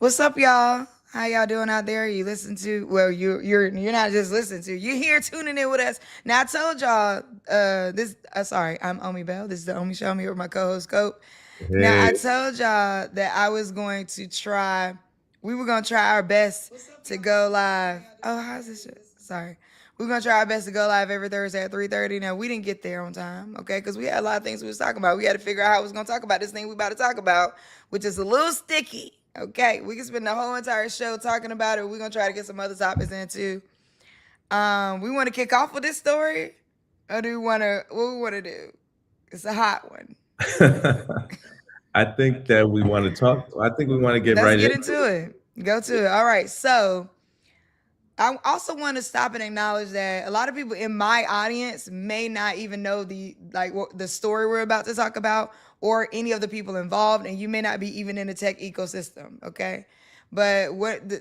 What's up, y'all? How y'all doing out there? You listen to you're not just listening to, you're here tuning in with us. Now I told y'all this sorry, I'm Omi Bell. This is the Omi Show. I'm here with my co-host Cope. Now Hey, I told y'all that I was going to try we were gonna try our best to go live. Oh, how's this shit? Sorry. We're gonna try our best to go live every Thursday at 3:30. Now we didn't get there on time, okay? Because we had a lot of things we was talking about. We had to figure out how we was gonna talk about this thing we about to talk about, which is a little sticky. Okay, we can spend the whole entire show talking about it. We're gonna try to get some other topics in too. We want to kick off with this story, or do we want to? What we want to do? It's a hot one. I think that we want to talk. I think we want to get Let's right get into into it. Go to it. All right. So I also want to stop and acknowledge that a lot of people in my audience may not even know the story we're about to talk about or any of the people involved, and you may not be even in the tech ecosystem. Okay, but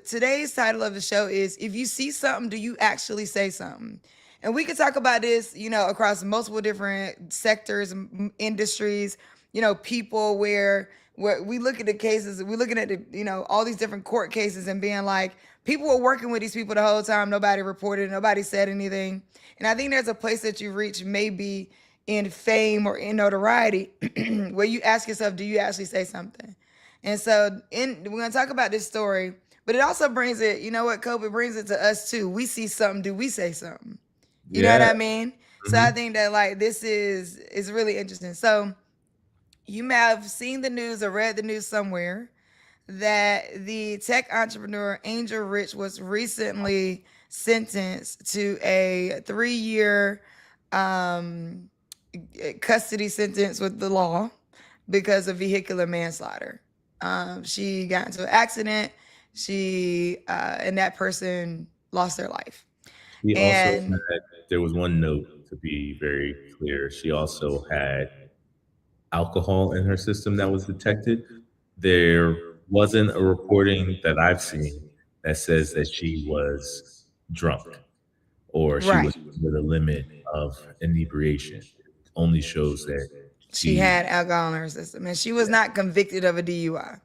today's title of the show is: if you see something, do you actually say something? And we could talk about this, across multiple different sectors, industries, people where we look at the cases, we're looking at all these different court cases and being like, people were working with these people the whole time. Nobody reported, nobody said anything. And I think there's a place that you reach maybe in fame or in notoriety where you ask yourself, do you actually say something? And so we're gonna talk about this story, but it also brings it, you know what, Kobe, brings it to us too. We see something, do we say something? You know what yeah. I mean? So hmm I think that like this is really interesting. So you may have seen the news or read the news somewhere that the tech entrepreneur Angel Rich was recently sentenced to a 3 year um, custody sentence with the law because of vehicular manslaughter. She got into an accident. She and that person lost their life. She also And had. There was one note to be very clear. She also had alcohol in her system that was detected. There wasn't a reporting that I've seen that says that she was drunk or she was right, under the limit of inebriation. It only shows that she she. had alcohol in her system, and she was Yeah. not convicted of a DUI.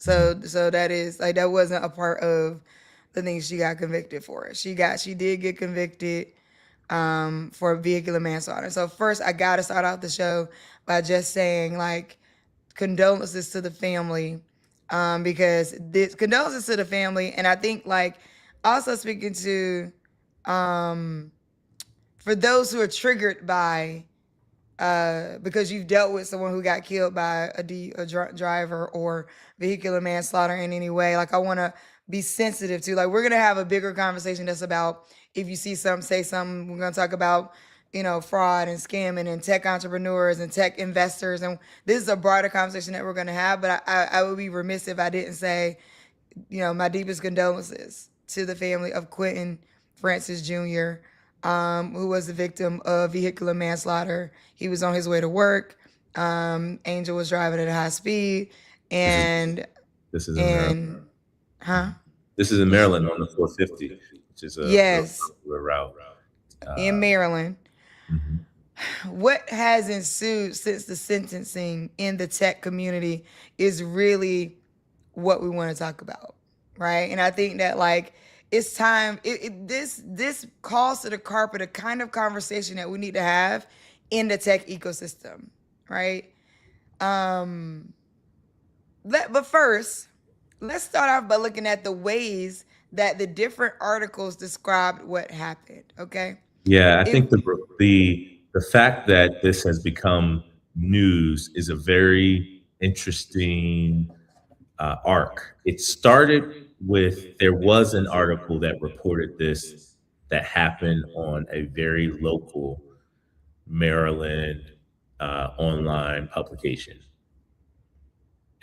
Mhm. So that is like that wasn't a part of the things she got convicted for. She did get convicted for vehicular manslaughter. So first, I gotta start out the show by just saying like condolences to the family, because this condolences to the family, and I think like also speaking to um, for those who are triggered by because you've dealt with someone who got killed by a drunk driver or vehicular manslaughter in any way. Like, I want to be sensitive to, like, we're going to have a bigger conversation that's about if you see something, say something. We're going to talk about, fraud and scamming and tech entrepreneurs and tech investors. And this is a broader conversation that we're going to have. But I would be remiss if I didn't say, my deepest condolences to the family of Quentin Francis Jr., who was the victim of vehicular manslaughter. He was on his way to work. Angel was driving at a high speed, This is and this is in Maryland. and huh? This is in Which Maryland on the 450, which is a real yes, popular route. in Uh, Maryland. mhm. What has ensued since the sentencing in the tech community is really what we want to talk about, right? And I think that like it's time. This calls to the carpet a kind of conversation that we need to have in the tech ecosystem, right? Um, but first, let's start off by looking at the ways that the different articles described what happened. Okay, Yeah, I if think the fact that this has become news is a very interesting arc. It started with there was an article that reported this that happened on a very local Maryland online publication,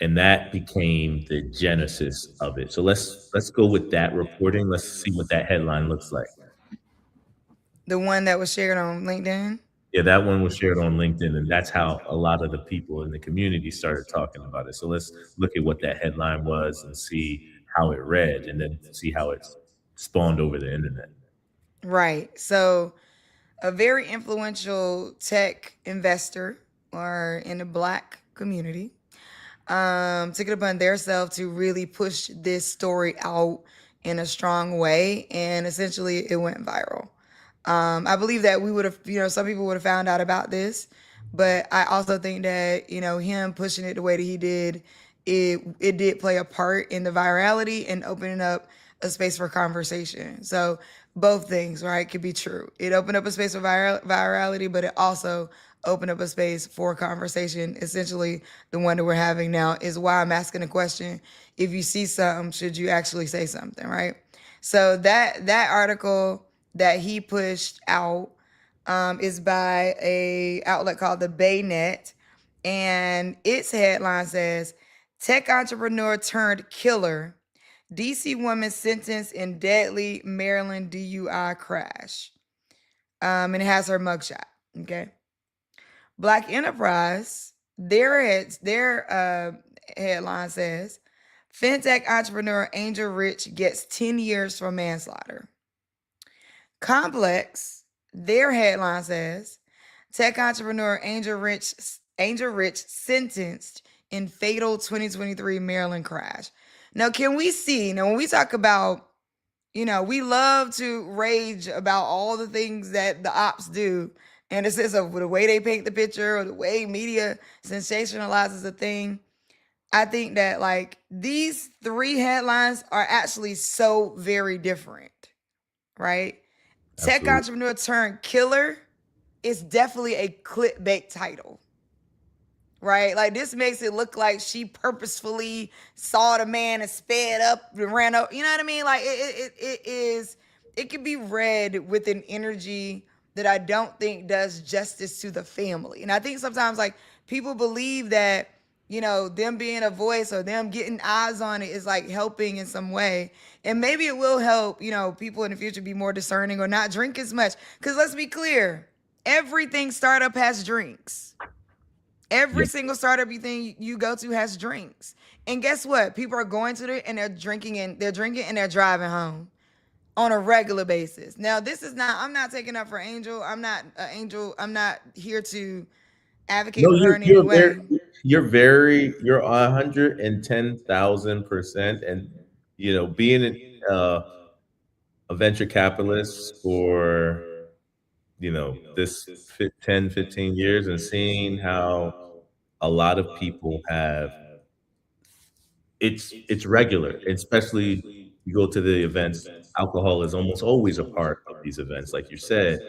and that became the genesis of it. So let's go with that reporting. Let's see what that headline looks like. the one that was shared on LinkedIn. Yeah, that one was shared on LinkedIn, and that's how a lot of the people in the community started talking about it. So let's look at what that headline was and see how it read, and then see how it spawned over the internet. Right. So, a very influential tech investor or in the black community took it upon themselves to really push this story out in a strong way, and essentially it went viral. I believe that we would have, some people would have found out about this, but I also think that him pushing it the way that he did, it did play a part in the virality and opening up a space for conversation. So both things, right, could be true. It opened up a space for virality, but it also opened up a space for conversation. Essentially, the one that we're having now is why I'm asking the question: if you see something, should you actually say something, right? So that article that he pushed out is by a outlet called the Baynet, and its headline says, "Tech entrepreneur turned killer, DC woman sentenced in deadly Maryland DUI crash." And it has her mugshot. Okay, Black Enterprise, their headline says, "Fintech entrepreneur Angel Rich gets 10 years for manslaughter." Complex, their headline says, "Tech entrepreneur Angel Rich sentenced in fatal 2023 Maryland crash." Now, can we see, when we talk about, we love to rage about all the things that the ops do in the sense of the way they paint the picture or the way media sensationalizes a thing. I think that like these three headlines are actually so very different, right? Tech Absolutely. entrepreneur turned killer is definitely a clickbait title, right? Like this makes it look like she purposefully saw the man and sped up and ran up. You know what I mean? Like it is. It can be read with an energy that I don't think does justice to the family. And I think sometimes like people believe that them being a voice or them getting eyes on it is like helping in some way. And maybe it will help, people in the future be more discerning or not drink as much. Because let's be clear, everything startup has drinks. Yeah. Every single startup you go to has drinks. And guess what? People are going to it and they're driving home on a regular basis. Now, this is not, I'm not taking up for Angel. I'm not Angel. I'm not here to advocate No, for her in any way. you're 110,000%. And, being uh, a venture capitalist for, this 10, 15 years and seeing how a lot of people have, it's regular, especially you go to the events, alcohol is almost always a part of these events. Like you said,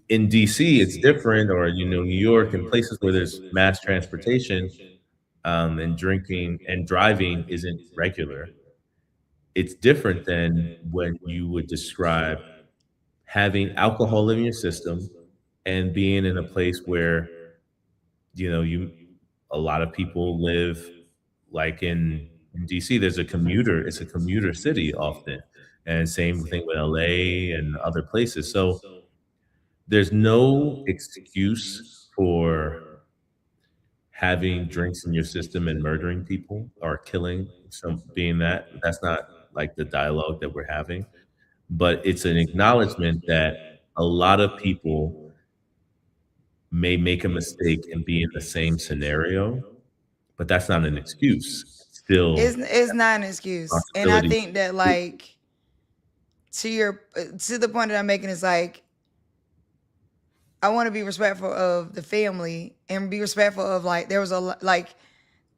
in DC, it's different, or, New York and places where there's mass transportation, and drinking and driving isn't regular. It's different than when you would describe having alcohol in your system and being in a place where, you a lot of people live, like in DC, it's a commuter city often. And same thing with LA and other places. So there's no excuse for having drinks in your system and murdering people or killing some, being that's not like the dialogue that we're having. But it's an acknowledgement that a lot of people may make a mistake and be in the same scenario, but that's not an excuse. It's still It's not an excuse. And I responsibility. think that like to the point that I'm making is like I want to be respectful of the family and be respectful of like there was like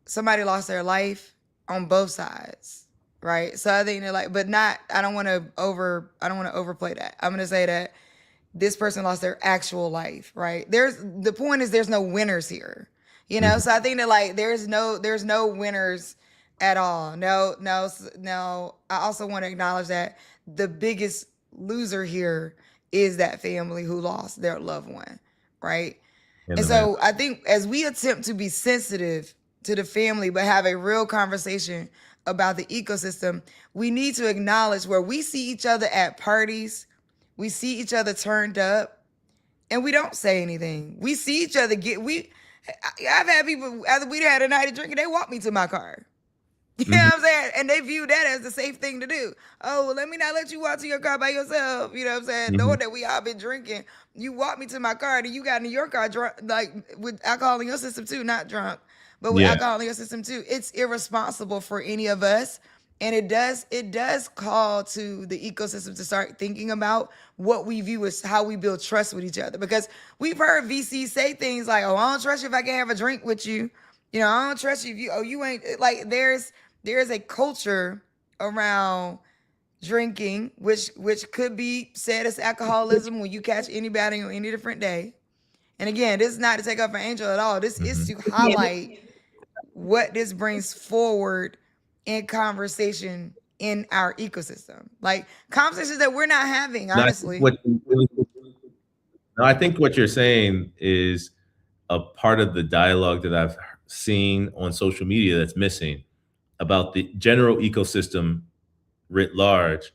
somebody lost their life on both sides, right? So I think they're like, but not. I don't want to overplay that. I'm gonna say that this person lost their actual life, right? The point is there's no winners here, Mhm. So I think that like there's no winners at all. No. I also want to acknowledge that the biggest loser here is that family who lost their loved one, right? In And the man. so I think as we attempt to be sensitive to the family, but have a real conversation about the ecosystem, we need to acknowledge where we see each other at parties, we see each other turned up, and we don't say anything. We see each other I've had people after we had a night of drinking, they walk me to my car. You know Mhm. what I'm saying? And they view that as the safe thing to do. Oh, well, let me not let you walk to your car by yourself. You know what I'm saying? Mhm. Knowing that we all been drinking, you walk me to my car, and you got in your car drunk, like with alcohol in your system too, not drunk, but with Yeah. alcohol in your system too. It's irresponsible for any of us. And it does call to the ecosystem to start thinking about what we view as how we build trust with each other. Because we've heard VCs say things like, "Oh, I don't trust you if I can't have a drink with you." You know, I don't trust you if you ain't like there's a culture around drinking, which could be said as alcoholism when you catch anybody on any different day. And again, this is not to take up for Angel at all. This is Mhm. to highlight what this brings forward in conversation in our ecosystem. Like conversations that we're not having, No, I think honestly. what you really no, I think what you're saying is a part of the dialogue that I've seen on social media that's missing about the general ecosystem writ large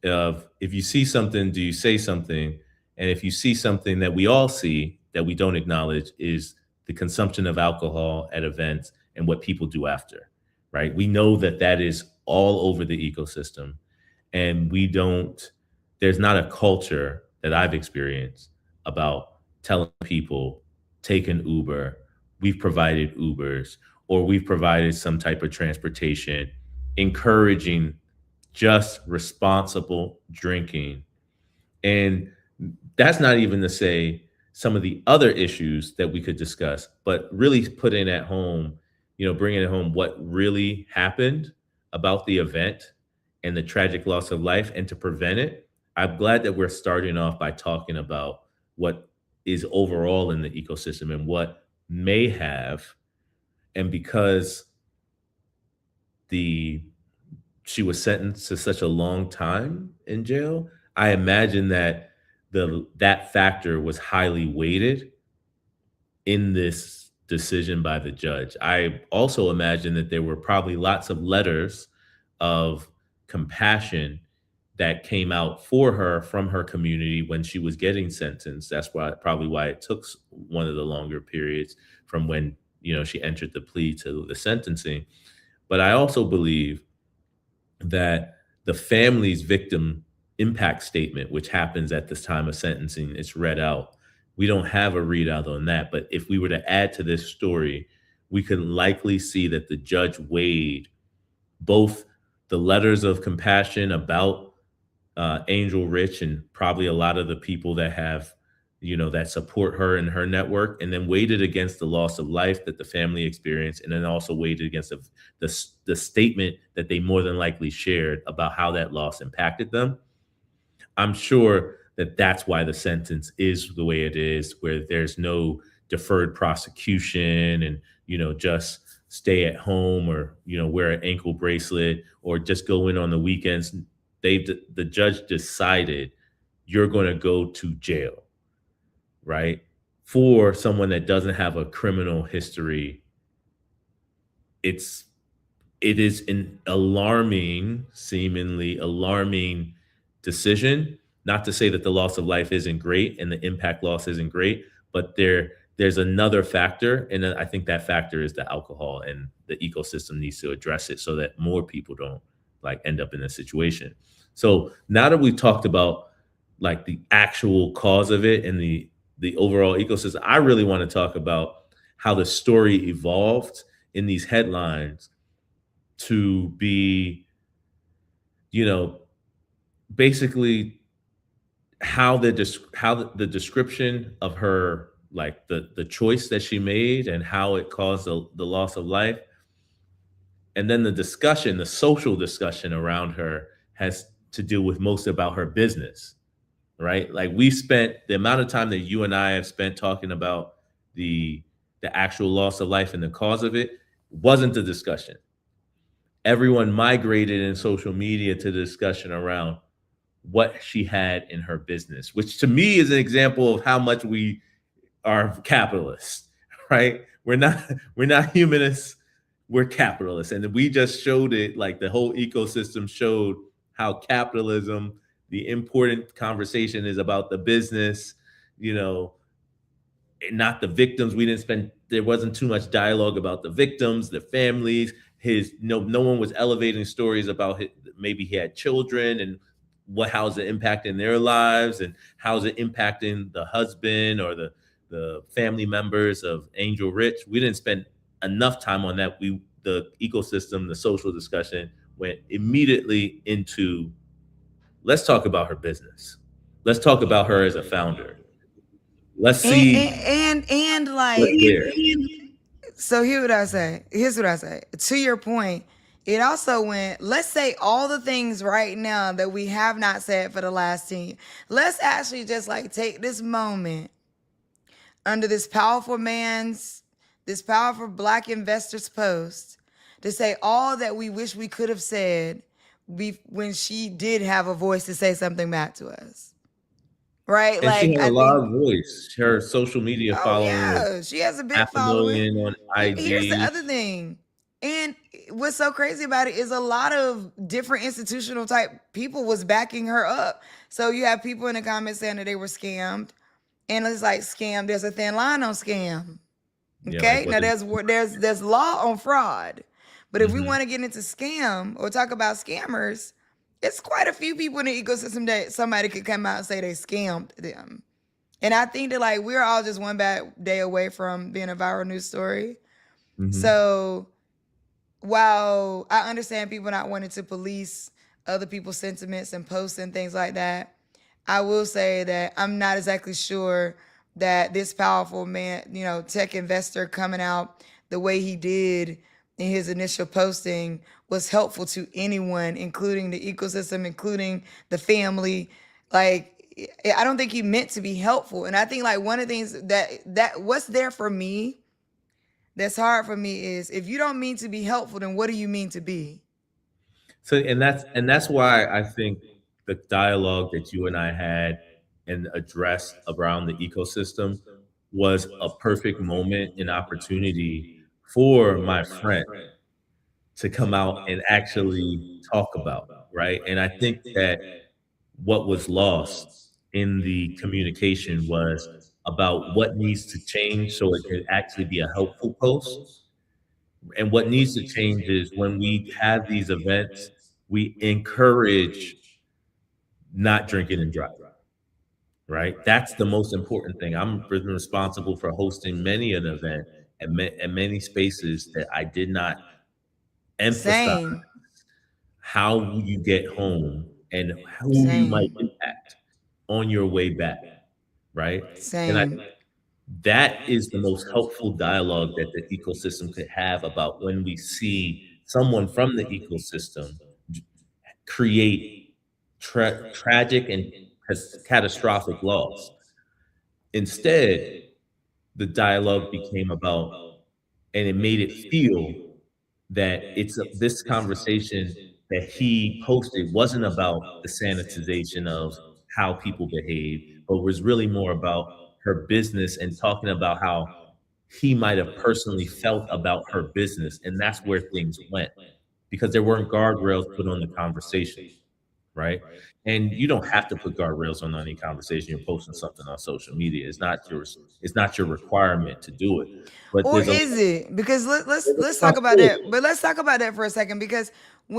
of if you see something, do you say something? And if you see something that we all see that we don't acknowledge is the consumption of alcohol at events and what people do after, right? We know that that is all over the ecosystem. And we don't, there's not a culture that I've experienced about telling people take an Uber, we've provided Ubers, or we've provided some type of transportation, encouraging just responsible drinking. And that's not even to say some of the other issues that we could discuss, but really putting at home, bringing it home what really happened about the event and the tragic loss of life and to prevent it. I'm glad that we're starting off by talking about what is overall in the ecosystem and what may have. And because the she was sentenced to such a long time in jail, I imagine that that factor was highly weighted in this decision by the judge. I also imagine that there were probably lots of letters of compassion that came out for her from her community when she was getting sentenced. That's why probably why it took one of the longer periods from when she entered the plea to the sentencing. But I also believe that the family's victim impact statement, which happens at this time of sentencing, it's read out. We don't have a readout on that, but if we were to add to this story, we could likely see that the judge weighed both the letters of compassion about Angel Rich and probably a lot of the people that have, that support her and her network, and then weighted against the loss of life that the family experienced, and then also weighted against the statement that they more than likely shared about how that loss impacted them. I'm sure that that's why the sentence is the way it is, where there's no deferred prosecution and, just stay at home or, wear an ankle bracelet or just go in on the weekends. The judge decided you're going to go to jail, right? For someone that doesn't have a criminal history, it's it is an alarming, seemingly alarming decision. Not to say that the loss of life isn't great and the impact loss isn't great, but there's another factor, and I think that factor is the alcohol, and the ecosystem needs to address it so that more people don't like end up in this situation. So now that we've talked about like the actual cause of it and the overall ecosystem, I really want to talk about how the story evolved in these headlines to be, you know, basically how the description of her, like the choice that she made and how it caused the loss of life, and then the social discussion around her has to do with most about her business, right? Like we spent the amount of time that you and I have spent talking about the the actual loss of life and the cause of it wasn't the discussion. Everyone migrated in social media to the discussion around what she had in her business, which to me is an example of how much we are capitalists, right? We're not humanists, we're capitalists. And we just showed it, like the whole ecosystem showed how capitalism, the important conversation is about the business, you know, and not the victims. We didn't spend, there wasn't too much dialogue about the victims, the families, his no one was elevating stories about maybe he had children and how's it impacting their lives and how's it impacting the husband or the family members of Angel Rich. We didn't spend enough time on that. The ecosystem, the social discussion went immediately into, let's talk about her business. Let's talk about her as a founder. Let's and see what's like, there. so here what I say. Here's what I say. To your point, it also went, let's say all the things right now that we have not said for the last 10 years. Let's actually just like take this moment under this powerful black investor's post to say all that we wish we could have said when she did have a voice to say something back to us. Right? And she Like, had a I lot think, of voice. Her social media oh following was yeah, she has a big half a following. million on Here's the IG. other thing. And what's so crazy about it is a lot of different institutional type people was backing her up. So you have people in the comments saying that they were scammed. And it's like scam, there's a thin line on scam. Yeah, like Okay? what Now is there's law on fraud. But if we hmm want to get into scam or talk about scammers, it's quite a few people in the ecosystem that somebody could come out and say they scammed them. And I think that like we're all just one bad day away from being a viral news story. hmm So while I understand people not wanting to police other people's sentiments and posts and things like that, I will say that I'm not exactly sure that this powerful man, tech investor coming out the way he did in his initial posting was helpful to anyone, including the ecosystem, including the family. Like, I don't think he meant to be helpful. And I think like one of the things that what's there for me that's hard for me is if you don't mean to be helpful, then what do you mean to be? So and that's why I think the dialogue that you and I had and addressed around the ecosystem was a perfect moment and opportunity for my friend to come out and actually talk about, right? And I think that what was lost in the communication was about what needs to change so it can actually be a helpful post. And what needs to change is when we have these events, we encourage not drinking and driving, right? That's the most important thing. I'm responsible for hosting many an event and many spaces that I did not emphasize Same, how you get home and who you might same, impact on your way back, right? And I same, that is the most helpful dialogue that the ecosystem could have about when we see someone from the ecosystem create tragic and catastrophic loss. Instead, the dialogue became about, and it made it feel that this conversation that he posted wasn't about the sanitization of how people behave, but was really more about her business and talking about how he might have personally felt about her business. And that's where things went because there weren't guardrails put on the conversation, right? And you don't have to put guardrails on any conversation. You're posting something on social media. It's not your requirement to do it. But or there's a is it? Because let's talk about responsibility. that. But let's talk about that for a second. Because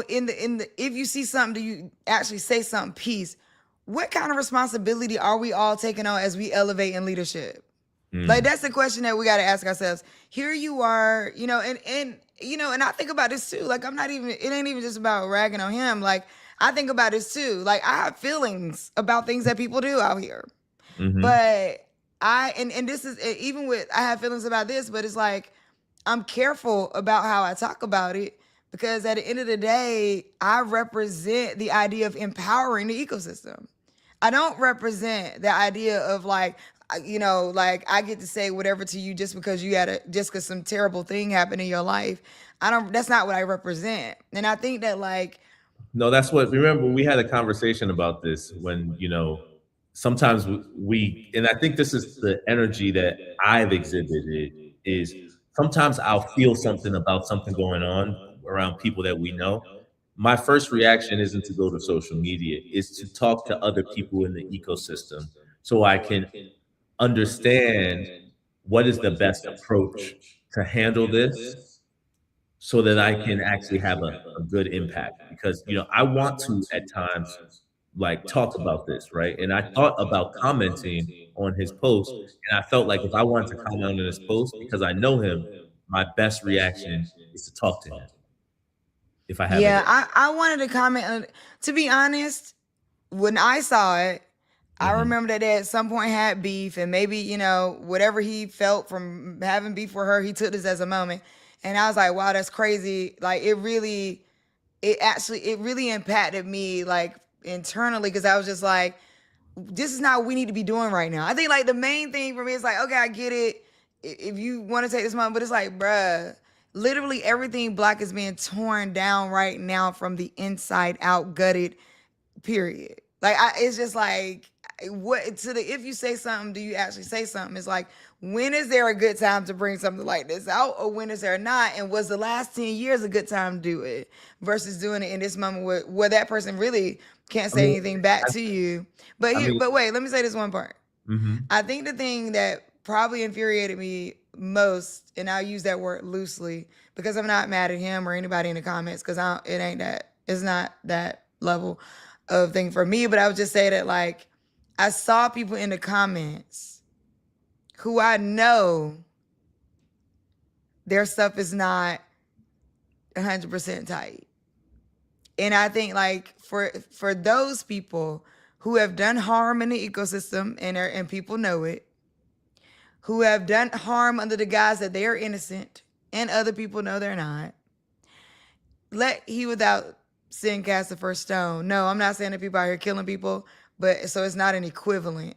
in the if you see something, do you actually say something? Peace. What kind of responsibility are we all taking on as we elevate in leadership? Like Mm, that's the question that we got to ask ourselves. Here you are, and I think about this too. Like I'm not even. It ain't even just about ragging on him. Like I think about this too. Like I have feelings about things that people do out here. mhm. But and this is even with I have feelings about this, but it's like I'm careful about how I talk about it because at the end of the day, I represent the idea of empowering the ecosystem. I don't represent the idea of like like I get to say whatever to you just because just because some terrible thing happened in your life. I don't That's not what I represent. And I think that like No, that's what. Remember, we had a conversation about this when sometimes and I think this is the energy that I've exhibited is sometimes I'll feel something about something going on around people that we know. My first reaction isn't to go to social media; is to talk to other people in the ecosystem so I can understand what is the best approach to handle this so that I can actually have a good impact. Because, I want to at times like talk about this, right? And I thought about commenting on his post, and I felt like if I wanted to comment on his post because I know him, my best reaction is to talk to him if I have Yeah, any. I wanted to comment on, to be honest, when I saw it, I Mhm. remember that they at some point had beef, and maybe, whatever he felt from having beef with her, he took this as a moment. And I was like, wow, that's crazy. Like, it really impacted me, like, internally, because I was just like, this is not what we need to be doing right now. I think, like, the main thing for me is like, okay, I get it if you want to take this moment, but it's like, bruh, literally everything black is being torn down right now from the inside out, gutted, period. Like, it's just like, what to the if you say something, do you actually say something? It's like, when is there a good time to bring something like this out, or when is there not? And was the last 10 years a good time to do it versus doing it in this moment where that person really can't I say mean, anything back I, to you? I mean, But wait, let me say this one part. mhm. I think the thing that probably infuriated me most, and I'll use that word loosely because I'm not mad at him or anybody in the comments, because it's not that level of thing for me. But I would just say that, like, I saw people in the comments who I know their stuff is not 100% tight. And I think, like, for those people who have done harm in the ecosystem, and people know it, who have done harm under the guise that they are innocent and other people know they're not, let he without sin cast the first stone. No, I'm not saying that people out here killing people, but so it's not an equivalent.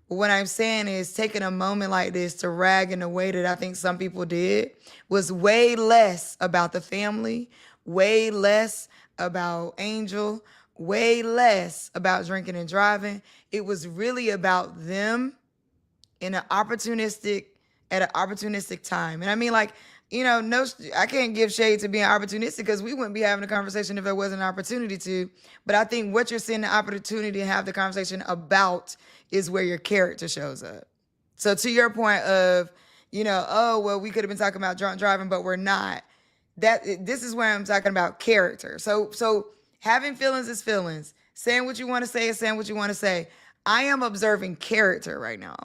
But what I'm saying is, taking a moment like this to rag in the way that I think some people did was way less about the family, way less about Angel, way less about drinking and driving. It was really about them in an opportunistic at an opportunistic time. And I mean, like, no, I can't give shade to being opportunistic, because we wouldn't be having a conversation if there wasn't an opportunity to. But I think what you're seeing the opportunity to have the conversation about is where your character shows up. So to your point of, oh well, we could have been talking about drunk driving, but we're not. This is where I'm talking about character. So having feelings is feelings. Saying what you want to say is saying what you want to say. I am observing character right now.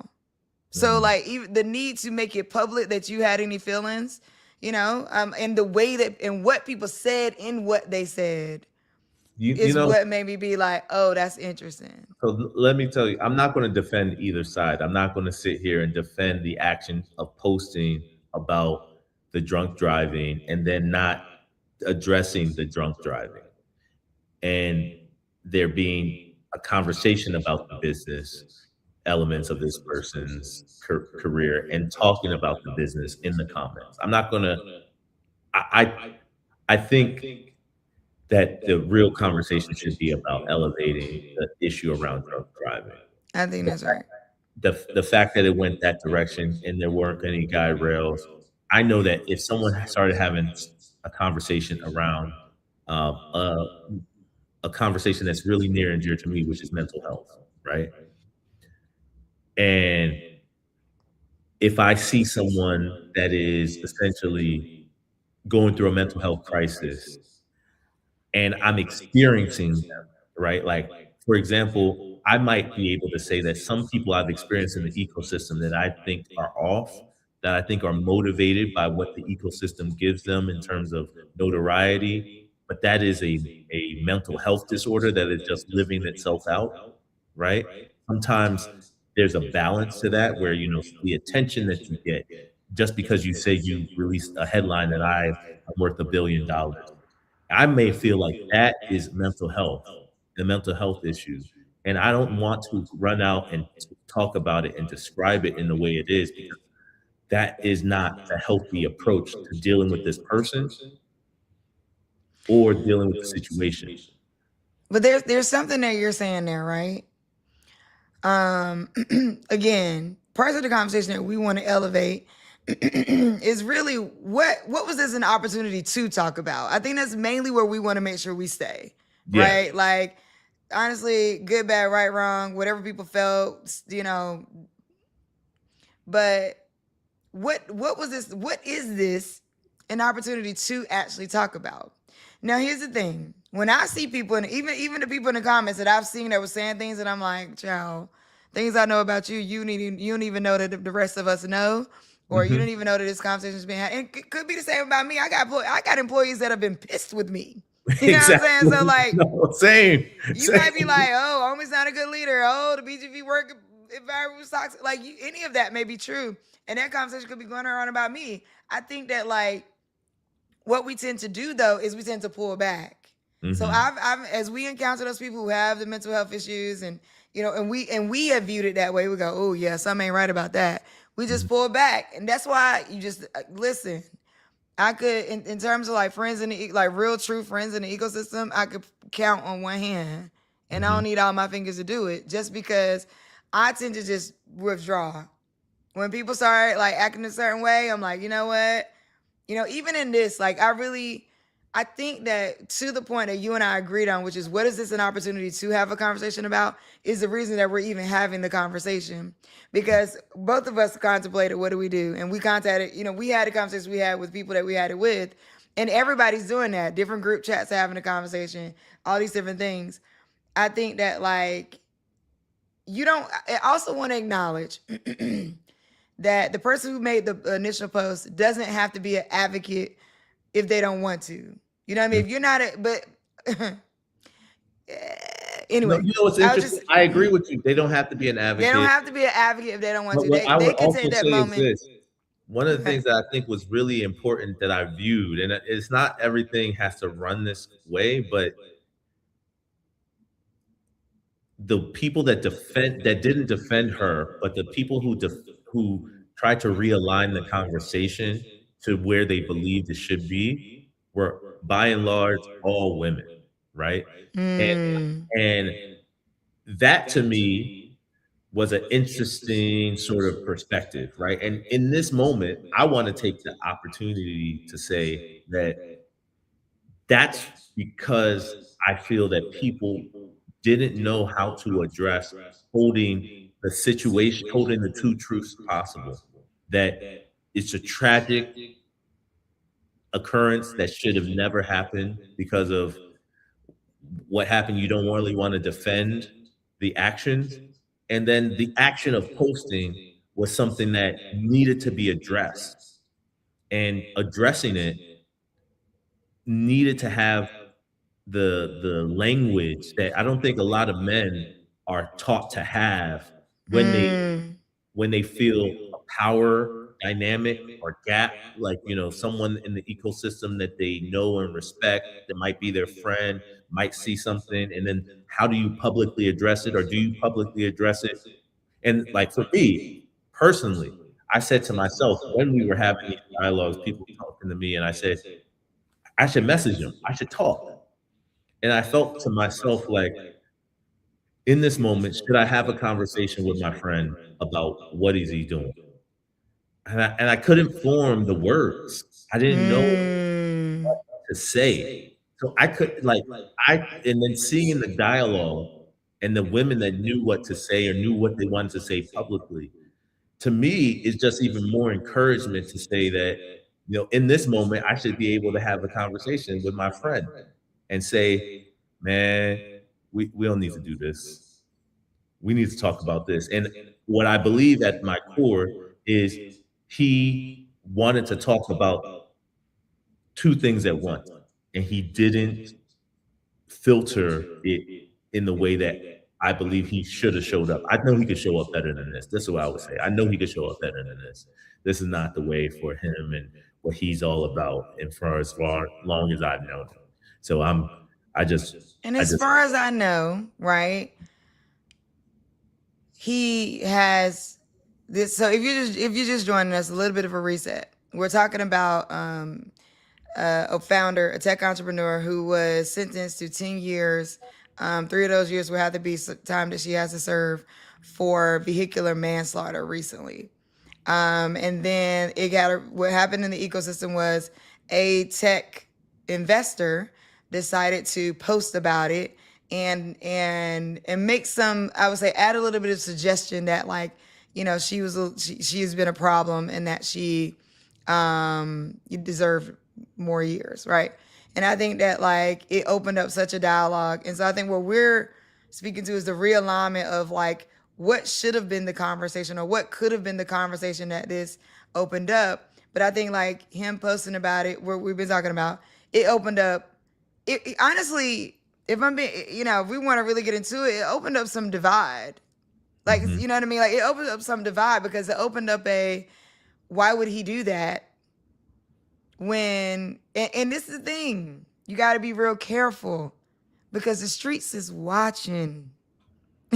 So, Mhm. like, even the need to make it public that you had any feelings, and the way that and what people said in what they said you you is know what made me be like, oh, that's interesting. So let me tell you, I'm not going to defend either side. I'm not going to sit here and defend the action of posting about the drunk driving and then not addressing the drunk driving and there being a conversation about the business elements of this person's career and talking about the business in the comments. I'm not going to, I, I think that the real conversation should be about elevating the issue around drunk driving. I think that's right. The fact that it went that direction and there weren't any guide rails, I know that if someone started having a conversation around um, a, a conversation that's really near and dear to me, which is mental health, right? And if I see someone that is essentially going through a mental health crisis and I'm experiencing them, right? Like, for example, I might be able to say that some people I've experienced in the ecosystem that I think are off, that I think are motivated by what the ecosystem gives them in terms of notoriety, but that is a mental health disorder that is just living itself out, right? Sometimes there's a balance to that where, the attention that you get just because you say you released a headline that I'm worth $1 billion. I may feel like that is mental health, a mental health issue. And I don't want to run out and talk about it and describe it in the way it is because that is not the healthy approach to dealing with this person or dealing with the situation. But there's something that you're saying there, right? Um, again, parts of the conversation that we want to elevate is really what was this an opportunity to talk about? I think that's mainly where we want to make sure we stay, Yeah. right? Like, honestly, good, bad, right, wrong, whatever people felt, but what was this? What is this? an opportunity to actually talk about. Now, here's the thing: when I see people, and even the people in the comments that I've seen that were saying things, and I'm like, child, things I know about you, you don't even know that the rest of us know, or you Hmm. don't even know that this conversation is being had. And it could be the same about me. I got employees that have been pissed with me. You know what I'm saying? So Exactly. like, No, same, you same. might be like, oh, homie's not a good leader. Oh, the BGV work environment was toxic. Like, any of that may be true, and that conversation could be going around about me. I think that, like, what we tend to do though is we tend to pull back. So Hmm. I've as we encounter those people who have the mental health issues, and and we have viewed it that way. We go, oh yeah, something ain't right about that. We just pull back, and that's why you just listen. I could, in terms of like friends in the like real true friends in the ecosystem, I could count on one hand, and I Hmm. don't need all my fingers to do it. Just because I tend to just withdraw when people start like acting a certain way. I'm like, you know what? Even in this, like, I think that to the point that you and I agreed on, which is what is this an opportunity to have a conversation about, is the reason that we're even having the conversation. Because both of us contemplated what do we do, and we contacted, we had a conversation we had with people that we had it with, and everybody's doing that. Different group chats having a conversation, all these different things. I think that, like, you don't. I also want to acknowledge that the person who made the initial post doesn't have to be an advocate if they don't want to. You know what I mean? If you're not a, but No, anyway, you know what's I was interesting? just, I agree with you. They don't have to be an they don't advocate. have to be an advocate if they don't want But to. what They I would they can also take that say is moment. this. One of the Okay. things that I think was really important that I viewed, and it's not everything has to run this way, but the people that didn't defend her, but the people who tried to realign the conversation to where they believed it should be were by and large all women, right? And Mm. and that to me was an interesting sort of perspective, right? And in this moment, I want to take the opportunity to say that that's because I feel that people didn't know how to address holding holding the two truths possible. That it's a tragic occurrence that should have never happened because of what happened. You don't really want to defend the actions. And then the action of posting was something that needed to be addressed. And addressing it needed to have the language that I don't think a lot of men are taught to have when Mm. they feel a power dynamic or gap, like someone in the ecosystem that they know and respect, that might be their friend, might see something, and then how do you publicly address it, or do you publicly address it? And like for me personally, I said to myself when we were having these dialogues, people talking to me, and I said I should message them, I should talk. And I felt to myself, like, in this moment, should I have a conversation with my friend about what is he doing? And I couldn't form the words. I didn't know what Mm. to say. So I could like and then seeing the dialogue and the women that knew what to say or knew what they wanted to say publicly, to me, is just even more encouragement to say that, in this moment, I should be able to have a conversation with my friend and say, man, we don't need to do this. We need to talk about this. And what I believe at my core is he wanted to talk about two things at once, and he didn't filter it in the way that I believe he should have showed up. I know he could show up better than this. This is what I would say. I know he could show up better than this. This is not the way for him and what he's all about, and for as far long as I've known him. So I just, And I as just, far as I know, right, he has this. So if you're just joining us, a little bit of a reset. We're talking about a founder, a tech entrepreneur who was sentenced to 10 years. 3 of those years will have to be time that she has to serve for vehicular manslaughter recently. And then what happened in the ecosystem was a tech investor decided to post about it, and make some, I would say, add a little bit of suggestion that, like, she has been a problem, and that she You deserve more years, right? And I think that like it opened up such a dialogue. And so I think what we're speaking to is the realignment of like what should have been the conversation or what could have been the conversation that this opened up. But I think like him posting about it, where we've been talking about, it opened up. It honestly, if I'm being, if we want to really get into it, it opened up some divide. Like, Hmm. you know what I mean? Like, it opened up some divide because it opened up a why would he do that when and this is the thing, you got to be real careful because the streets is watching.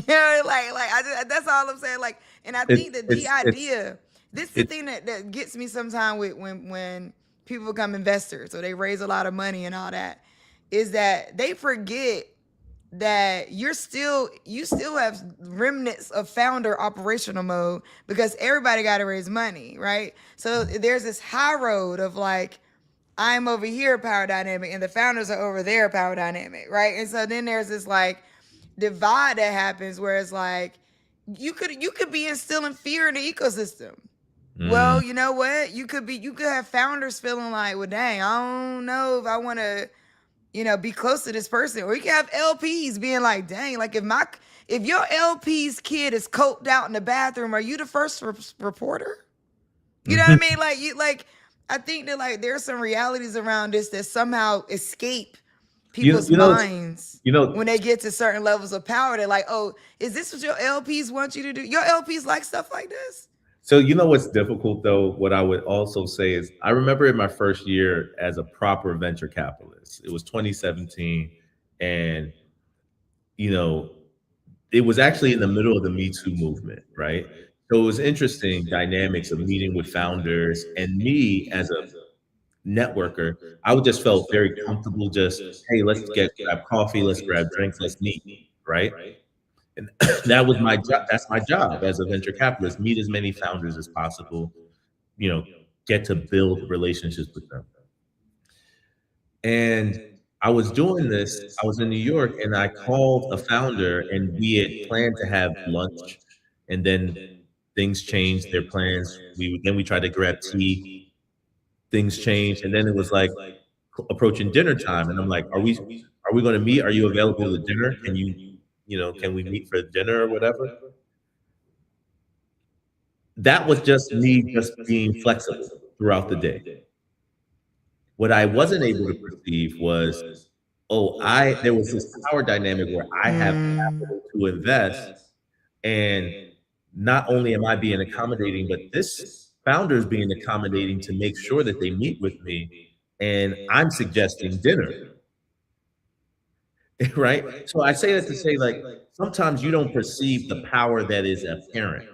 That's all I'm saying. Like, and I It, think that the it's idea, this is the it. thing that gets me sometimes with when people become investors or they raise a lot of money and all that, is that they forget that you still have remnants of founder operational mode because everybody got to raise money, right? So there's this high road of like, I'm over here power dynamic and the founders are over there power dynamic, right? And so then there's this like divide that happens where it's like you could be instilling fear in the ecosystem. Mm, Well, you know what? You could have founders feeling like, well, dang, I don't know if I want to, be close to this person. Or you can have LPs being like, dang, like if your LP's kid is coped out in the bathroom, are you the first reporter? You know what I mhm. mean? I think that like there's some realities around this that somehow escape You people's you know minds you know. when they get to certain levels of power. They're like, oh, is this what your LPs want you to do? Your LPs like stuff like this? So you know what's difficult though. What I would also say is, I remember in my first year as a proper venture capitalist, it was 2017, and you know it was actually in the middle of the Me Too movement, right? So it was interesting dynamics of meeting with founders and me as a networker. I would just felt very comfortable. Just, hey, let's get grab coffee, let's grab drinks, let's meet, right? And that was my job. That's my job as a venture capitalist. Meet as many founders as possible. You know, get to build relationships with them. And I was doing this. I was in New York, and I called a founder, and we had planned to have lunch, and then things changed. Their plans. We tried to grab tea. Things changed, and then it was like approaching dinner time, and I'm like, are we going to meet? Are you available to dinner? Can can we meet for dinner or whatever? That was just me just being flexible throughout the day. What I wasn't able to perceive was, oh, I there was this power dynamic where I have Mm, capital to invest, and not only am I being accommodating, but this founder is being accommodating to make sure that they meet with me, and I'm suggesting dinner. Right? So I say that to say, like, sometimes you don't perceive the power that is apparent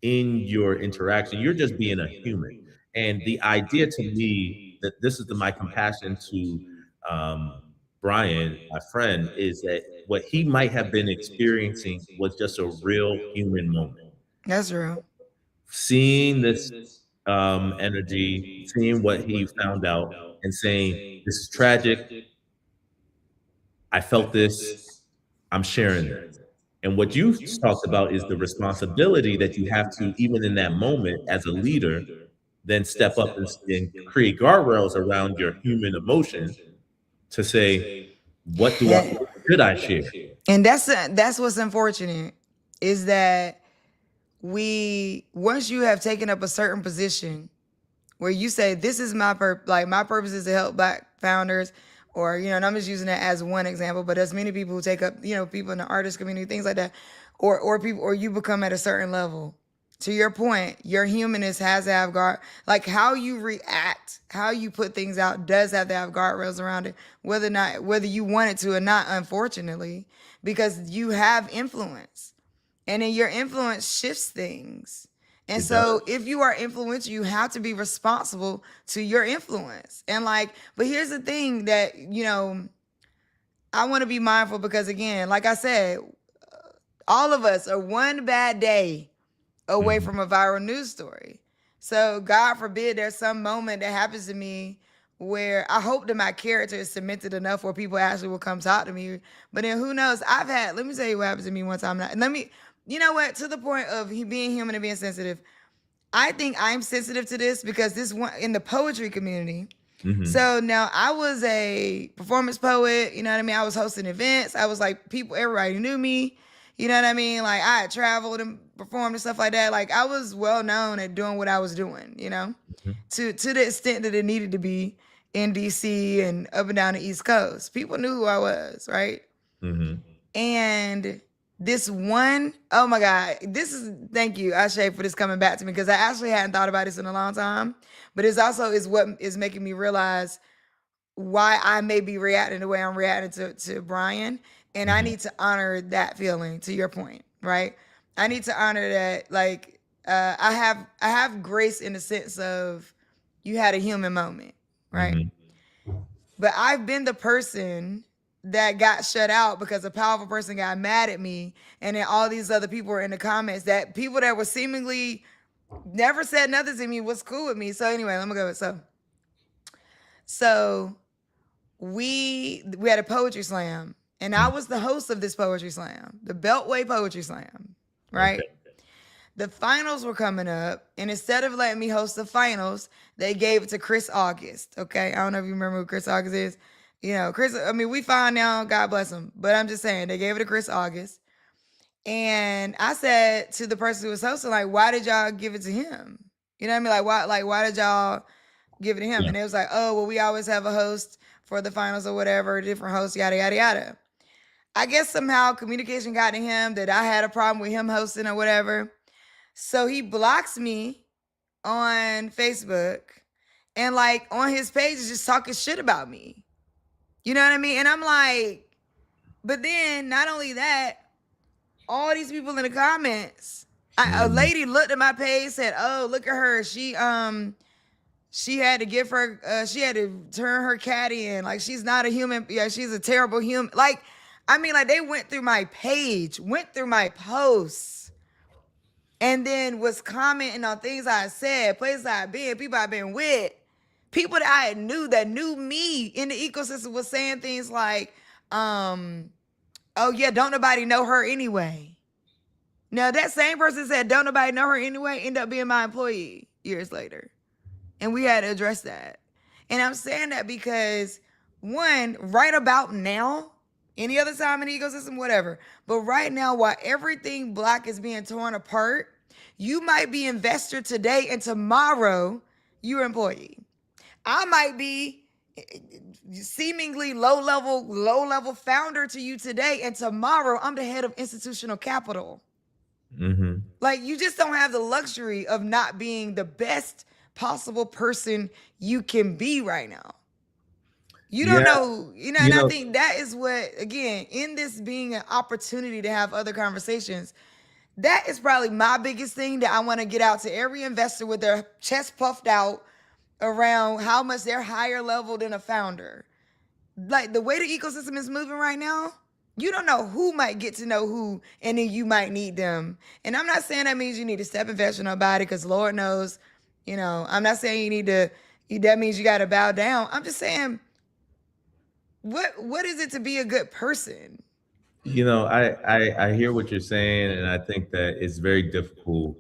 in your interaction. You're just being a human. And the idea to me that this is my compassion to um, Brian, my friend, is that what he might have been experiencing was just a real human moment. that's real. Seeing this energy, seeing what he found out, and saying, this is tragic. I felt this. I'm sharing this. And what you talked about is the responsibility that you have to, even in that moment, as a leader, then step up and create guardrails around your human emotion to say, And, what should I share? and that's what's unfortunate is that we once you have taken up a certain position where you say this is my purpose is to help black founders, or and I'm just using that as one example, but there's many people who take up, people in the artist community, things like that, or people, or you become at a certain level. To your point, your humanness has to have guard, like how you react, how you put things out does have to have guardrails around it, whether you want it to or not, unfortunately, because you have influence, and then your influence shifts things. And It does. so if you are influential, you have to be responsible to your influence. And like, but here's the thing that, I want to be mindful because again, like I said, all of us are one bad day away Mhm. from a viral news story. So God forbid there's some moment that happens to me where I hope that my character is cemented enough where people actually will come talk to me. But then who knows? Let me tell you what happened to me one time. Let me, you know what? To the point of being human and being sensitive, I think I'm sensitive to this because this one in the poetry community. Mm-hmm. So now I was a performance poet, you know what I mean? I was hosting events. I was like people, everybody knew me. You know what I mean? Like I had traveled and performed and stuff like that. Like I was well known at doing what I was doing, you know, to the extent that it needed to be in DC and up and down the East Coast. People knew who I was, right? Mm-hmm. And this one, oh my God, this is thank you, Ashe, for this coming back to me because I actually hadn't thought about this in a long time. But it's also is what is making me realize why I may be reacting the way I'm reacting to Brian. And I Mm-hmm. need to honor that feeling to your point, right? I need to honor that like I have grace in the sense of you had a human moment, right? Mm-hmm. But I've been the person that got shut out because a powerful person got mad at me, and then all these other people were in the comments that people that were seemingly never said nothing to me was cool with me. So anyway, let me go. So we had a poetry slam, and I was the host of this poetry slam, the Beltway Poetry Slam, right? Okay. The finals were coming up, and instead of letting me host the finals, they gave it to Chris August. Okay, I don't know if you remember who Chris August is. You know, Chris. I mean, we fine now. God bless him. But I'm just saying they gave it to Chris August, and I said to the person who was hosting, like, "Why did y'all give it to him? You know what I mean? Like, why? Like, why did y'all give it to him?" Yeah. And it was like, "Oh, well, we always have a host for the finals or whatever, different hosts, yada yada yada." I guess somehow communication got to him that I had a problem with him hosting or whatever. So he blocks me on Facebook and like on his page is just talking shit about me. You know what I mean? And I'm like, but then not only that, all these people in the comments, a Mm-hmm. lady looked at my page, said, "Oh, look at her. She had to give her she had to turn her cat in. Like she's not a human. Yeah, she's a terrible human." Like, I mean, like they went through my page, went through my posts, and then was commenting on things I said, places I've been, people I've been with, people that I knew that knew me in the ecosystem was saying things like, "Oh yeah, don't nobody know her anyway." Now that same person said, "Don't nobody know her anyway," ended up being my employee years later, and we had to address that. And I'm saying that because one, right about now, any other time in the ecosystem, whatever. But right now, while everything black is being torn apart, you might be investor today and tomorrow you're employee. I might be seemingly low level founder to you today, and tomorrow I'm the head of institutional capital. Mm-hmm. Like you just don't have the luxury of not being the best possible person you can be right now. You don't Yeah. know, you know, You and I know. think that is what, again, in this being an opportunity to have other conversations, that is probably my biggest thing that I want to get out to every investor with their chest puffed out around how much they're higher level than a founder. Like the way the ecosystem is moving right now, you don't know who might get to know who, and then you might need them. And I'm not saying that means you need to step invest in nobody, because Lord knows, you know, I'm not saying you need to, that means you got to bow down. I'm just saying, what is it to be a good person? I hear what you're saying, and I think that it's very difficult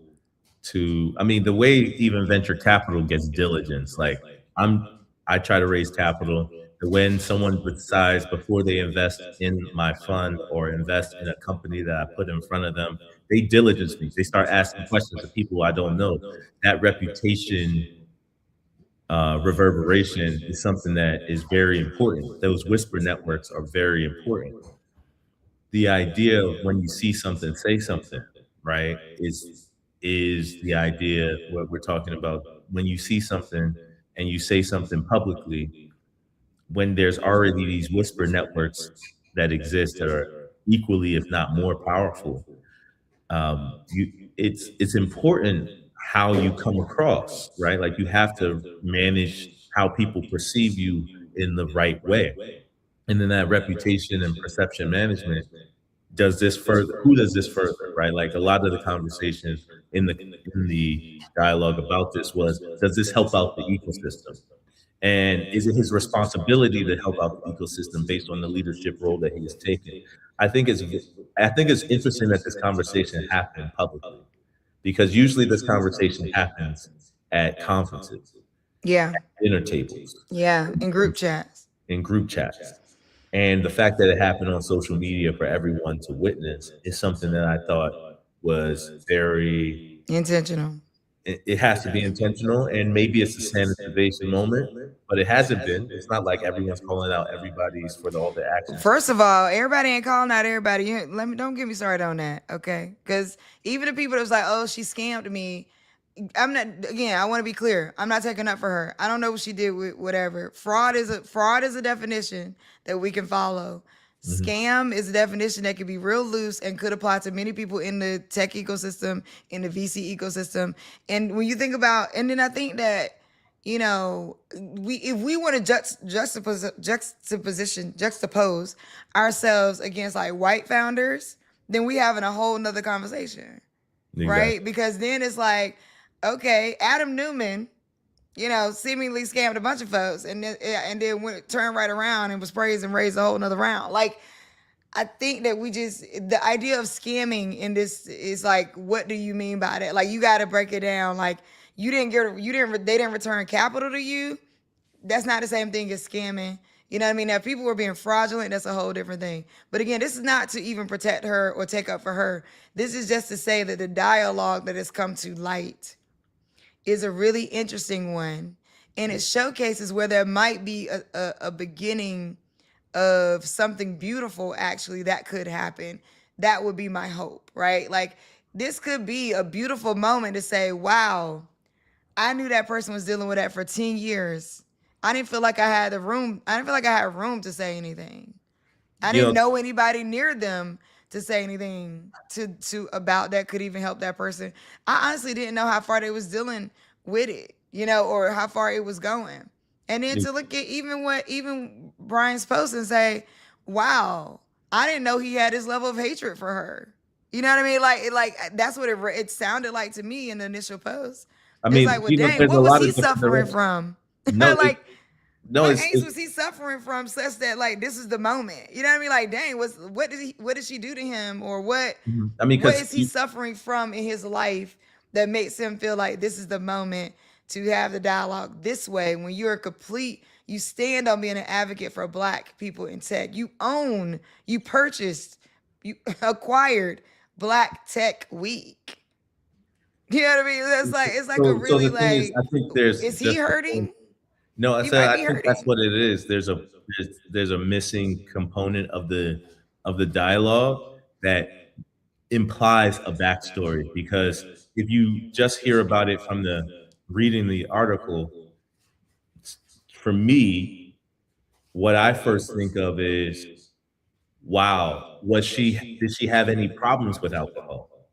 to. I mean, the way even venture capital gets diligence. Like I'm, I try to raise capital. When someone decides before they invest in my fund or invest in a company that I put in front of them, they diligence me. They start asking questions to people I don't know. That reputation reverberation is something that is very important. Those whisper networks are very important. The idea of when you see something, say something, right? Is the idea what we're talking about. When you see something and you say something publicly, when there's already these whisper networks that exist that are equally, if not more powerful, it's important how you come across, right? Like you have to manage how people perceive you in the right way. And then that reputation and perception management, does this further, who does this further, right? Like a lot of the conversation in the dialogue about this was, does this help out the ecosystem? And is it his responsibility to help out the ecosystem based on the leadership role that he has taken? I think it's I think it's interesting that this conversation happened publicly, because usually this conversation happens at conferences, Yeah. dinner tables, Yeah. In group chats. in group chats. And the fact that it happened on social media for everyone to witness is something that I thought was very, Intentional. it has to be intentional. And maybe it's a sanitization moment, but it hasn't been. It's not like everyone's calling out everybody's for all the actions. First of all, everybody ain't calling out everybody. Let me don't get me started on that, okay? Because even the people that was like, "Oh, she scammed me," I'm not. Again, I want to be clear. I'm not taking up for her. I don't know what she did with whatever. Fraud is a definition that we can follow. Mhm. Scam is a definition that can be real loose and could apply to many people in the tech ecosystem, in the VC ecosystem. And when you think about, and then I think that we if we want to juxtapose ourselves against like white founders, then we having a whole nother conversation, right? Exactly. Because then it's like, okay, Adam Newman, seemingly scammed a bunch of folks, and then went turned right around and was praised and raised a whole nother round. Like, I think that the idea of scamming in this is like, what do you mean by that? Like, you got to break it down. Like, they didn't return capital to you. That's not the same thing as scamming. You know what I mean? Now, if people were being fraudulent, that's a whole different thing. But again, this is not to even protect her or take up for her. This is just to say that the dialogue that has come to light is a really interesting one. And it showcases where there might be a beginning of something beautiful, actually, that could happen. That would be my hope, right? Like, this could be a beautiful moment to say, wow, I knew that person was dealing with that for 10 years. I didn't feel like I had the room. I didn't feel like I had room to say anything. I You didn't know, know anybody near them to say anything to about that could even help that person. I honestly didn't know how far they was dealing with it, or how far it was going. And then to look at even Brian's post and say, "Wow, I didn't know he had this level of hatred for her." You know what I mean? Like that's what it sounded like to me in the initial post. I It's mean, like, well, dang, there's a what was lot he of different suffering directions. from? No, Like, no, what angst was he suffering from such that like this is the moment? You know what I mean? Like, dang, what did she do to him, or I mean, what because is he suffering from in his life that makes him feel like this is the moment to have the dialogue this way, when you stand on being an advocate for black people in tech. You purchased, you acquired Black Tech Week. You know what I mean? That's like, it's like a so really the thing is, like, I think there's is he just a point. hurting? No, I He said might I be think that's hurting. what it is. There's a missing component of the dialogue that implies a backstory, because if you just hear about it from the reading the article, for me, what I first think of is, wow, did she have any problems with alcohol?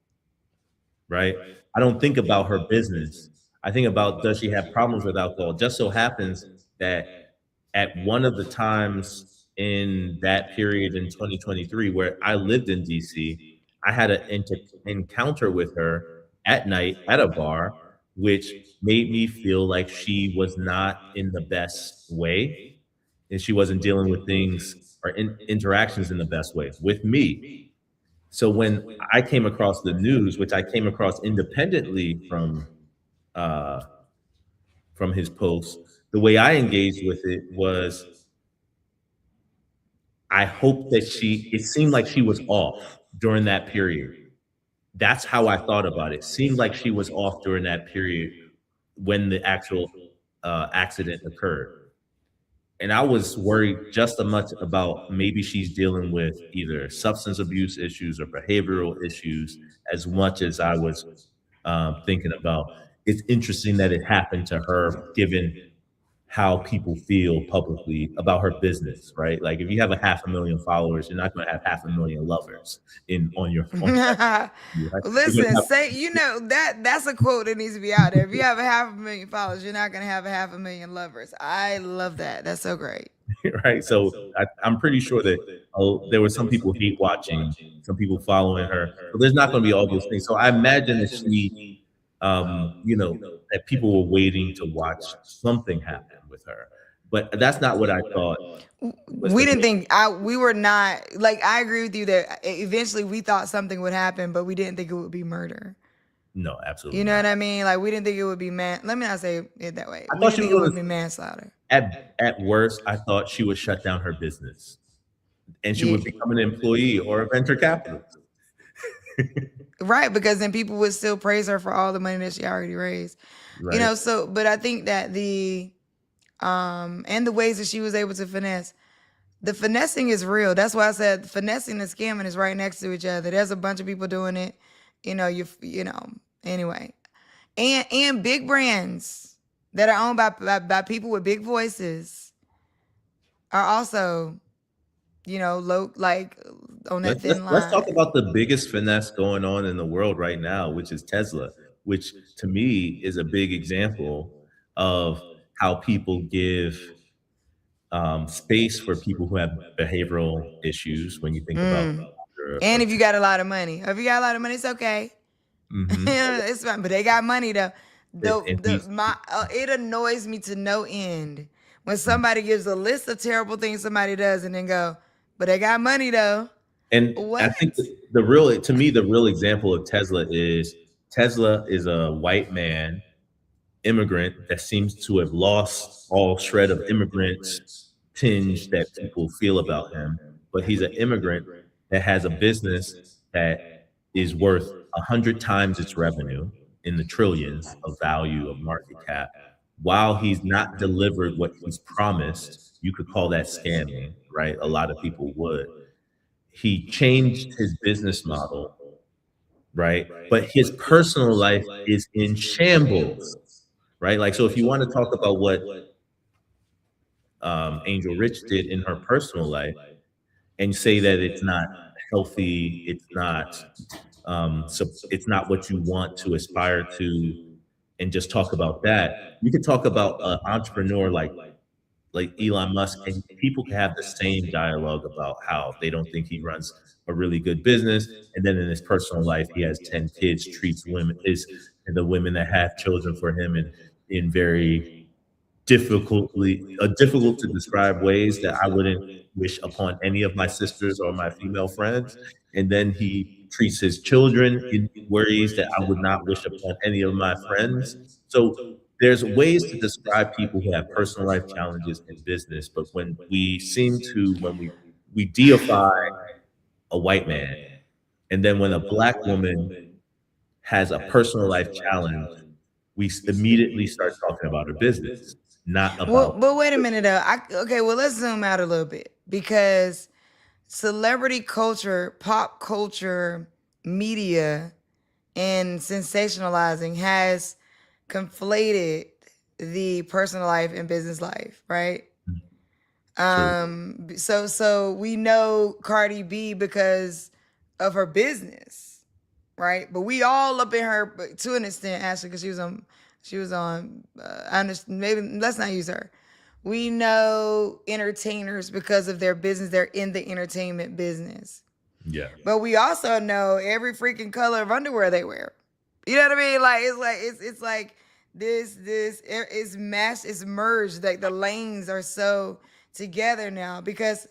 Right? I don't think about her business. I think about, does she have problems with alcohol? Just so happens that at one of the times in that period in 2023 where I lived in DC, I had an encounter with her at night at a bar, which made me feel like she was not in the best way, and she wasn't dealing with things or interactions in the best way with me. So when I came across the news, which I came across independently uh, from his posts, the way I engaged with it was, I hope that it seemed like she was off during that period. That's how I thought about it. Seemed like she was off during that period when the actual accident occurred. And I was worried just as much about maybe she's dealing with either substance abuse issues or behavioral issues, as much as I was thinking about, it's interesting that it happened to her, given how people feel publicly about her business, right? Like, if you have a 500,000 followers, you're not going to have 500,000 lovers on your, right? You're going to Listen, have, say that's a quote that needs to be out there. If you have a 500,000 followers, you're not gonna have a 500,000 lovers. I love that. That's so great. right? So I'm pretty sure that there were some people hate watching, some people following her. So there's not going to be all those things. So I imagine that that people were waiting to watch something happen with her. But that's not what I thought was We the didn't case. think we were not like, I agree with you that eventually we thought something would happen, but we didn't think it would be murder. No, You absolutely know what not. I mean? Like we didn't think it would be man. Let me not say it that way. I We thought didn't she was think it going would to, be manslaughter. at worst, I thought she would shut down her business and she Yeah. would become an employee or a venture capitalist. Right, because then people would still praise her for all the money that she already raised. You Right. know, so but I think that the and the ways that she was able to finesse. The finessing is real. That's why I said finessing and scamming is right next to each other. There's a bunch of people doing it. You know. Anyway, and big brands that are owned by people with big voices are also low like on that thin Let's talk line. about the biggest finesse going on in the world right now, which is Tesla, which to me is a big example of how people give space for people who have behavioral issues. When you think about Mm. the founder And of if you got a lot of money, if you got a lot of money, it's okay. hmm It's fine, but they got money though. and he's It annoys me to no end when somebody gives a list of terrible things somebody does and then go, but they got money though. and I What? think the real to me the real example of Tesla is a white man immigrant that seems to have lost all shred of immigrant tinge that people feel about him. But he's an immigrant that has a business that is worth 100 times its revenue in the trillions of value of market cap. While he's not delivered what he's promised, you could call that scamming, right? A lot of people would. He changed his business model, right? But his personal life is in shambles, right? Like, so if you want to talk about what Angel Rich did in her personal life and say that it's not healthy, it's not what you want to aspire to, and just talk about that. You could talk about an entrepreneur like Elon Musk, and people can have the same dialogue about how they don't think he runs a really good business, and then in his personal life, he has 10 kids, treats women his and the women that have children for him in very difficult to describe ways that I wouldn't wish upon any of my sisters or my female friends. And then he treats his children in ways that I would not wish upon any of my friends. So there's ways to describe people who have personal life challenges in business, but when we deify a white man, and then when a black woman has a personal life challenge, immediately start talking about her business, not Well, about but wait a minute though. Okay, well let's zoom out a little bit because celebrity culture, pop culture, media, and sensationalizing has conflated the personal life and business life, right? true. So we know Cardi B because of her business, right? But we all up in her to an extent, actually, because she was on. I understand. Maybe let's not use her. We know entertainers because of their business. They're in the entertainment business. Yeah. But we also know every freaking color of underwear they wear. You know what I mean? It's like this is mass it's merged. Like the lanes are so together now because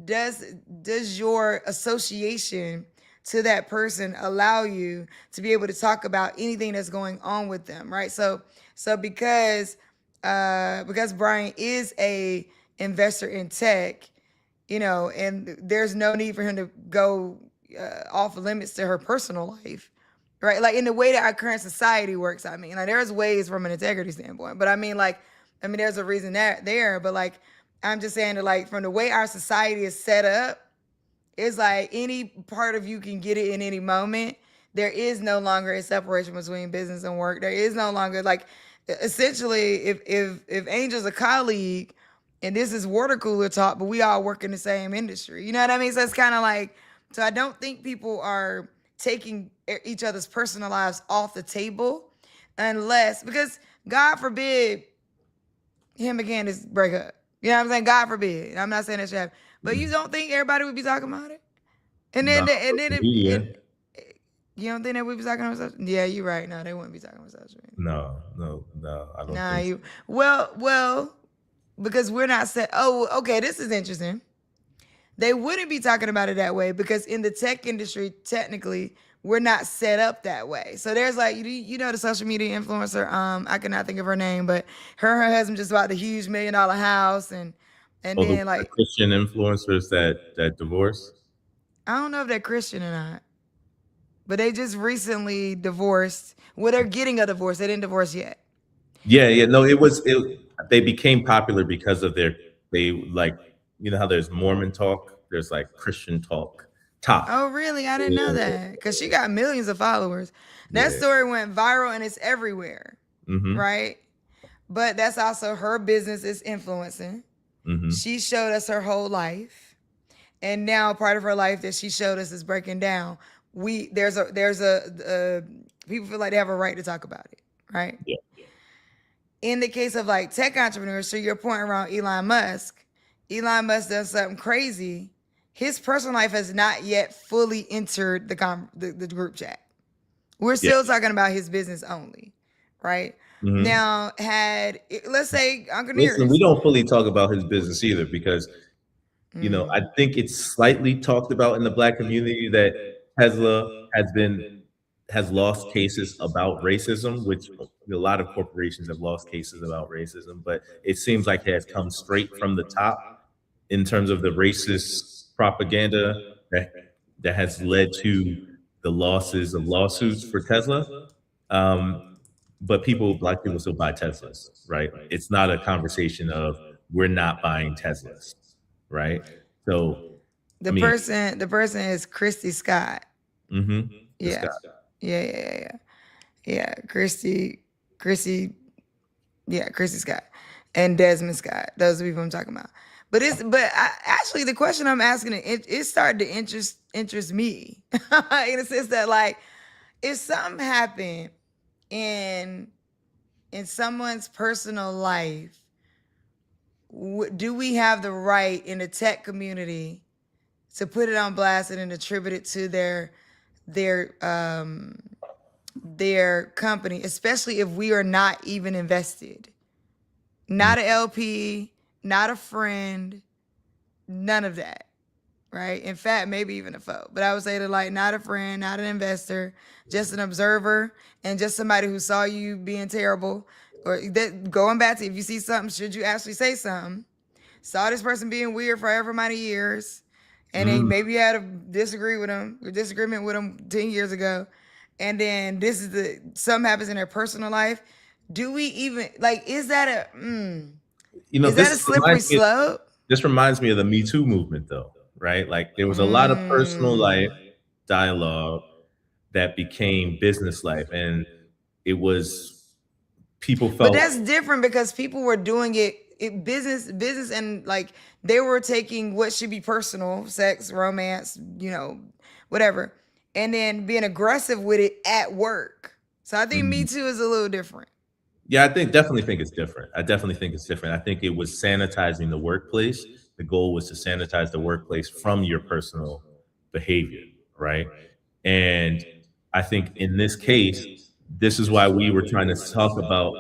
does does your association to that person allow you to be able to talk about anything that's going on with them, right? So because Brian is a investor in tech, and there's no need for him to go off limits to her personal life, right? Like in the way that our current society works. I mean, like there's ways from an integrity standpoint, but I mean, there's a reason there. But like, I'm just saying that like from the way our society is set up, it's like any part of you can get it in any moment. There is no longer a separation between business and work. There is no longer like essentially if Angel's a colleague and this is water cooler talk, but we all work in the same industry. You know what I mean? So it's kind of like so I don't think people are taking each other's personal lives off the table unless because God forbid him and Candace break up. You know what I'm saying? God forbid. I'm not saying that should happen. But you don't think everybody would be talking about it? And No, then and then social media. you don't think that we'd be talking about social? Yeah, you're right. No, they wouldn't be talking about social media. No, no, no, I don't Nah, think so. you well, because we're not set. Oh, okay, this is interesting. They wouldn't be talking about it that way because in the tech industry, technically, we're not set up that way. So there's like you know the social media influencer, I cannot think of her name, but her husband just bought the huge $1 million house, and Or the then like Christian influencers that divorce. I don't know if they're Christian or not, but they just recently divorced. Well, they're getting a divorce. They didn't divorce yet. Yeah, yeah. No, it was it. They became popular because of their they like you know how there's Mormon talk, there's like Christian talk. Top. Oh, really? I didn't know Yeah, that because she got millions of followers. That yeah. story went viral and it's everywhere, Mm-hmm. right? But that's also her business is influencing. Mm-hmm. She showed us her whole life, and now part of her life that she showed us is breaking down. There's a people feel like they have a right to talk about it, right? Yeah. In the case of like tech entrepreneurs, to your point around Elon Musk does something crazy. His personal life has not yet fully entered the group chat. We're Yeah. still talking about his business only, right? Mm-hmm. Now, let's say Uncle Listen, we Nearest. don't fully talk about his business either because I think it's slightly talked about in the black community that Tesla has been has lost cases about racism, which a lot of corporations have lost cases about racism, but it seems like it has come straight from the top in terms of the racist propaganda that that has led to the losses of lawsuits for Tesla. Um, but black people still buy Teslas, right? It's not a conversation of we're not buying Teslas, right? So, I mean, The person is Christy Scott. mm-hmm, this Yeah. guy, Yeah. Yeah. Christy, yeah, Christy Scott and Desmond Scott. Those are the people I'm talking about. Actually the question I'm asking it started to interest me in a sense that like if something happened in someone's personal life, do we have the right in the tech community to put it on blast and then attribute it to their um their company, especially if we are not even invested, mm, not an LP, not a friend, none of that, right? In fact, maybe even a foe. But I would say that like not a friend, not an investor, just an observer and just somebody who saw you being terrible. Or that going back to if you see something, should you actually say something? Saw this person being weird for however many years, and then mm, maybe you had a disagreement with them 10 years ago, and then something happens in their personal life. Do we even like is that a this slippery slope? reminds me of the Me Too movement, though, right? Like there was a lot of personal life Mm. dialogue that became business life, and it was people But felt, that's different because people were doing it business and like they were taking what should be personal, sex, romance, whatever, and then being aggressive with it at work. So I think Me mm, Too is a little different. yeah, definitely think it's different. I definitely think it's different. I think it was sanitizing the workplace. The goal was to sanitize the workplace from your personal behavior, right? And I think in this case, this is why we were trying to talk about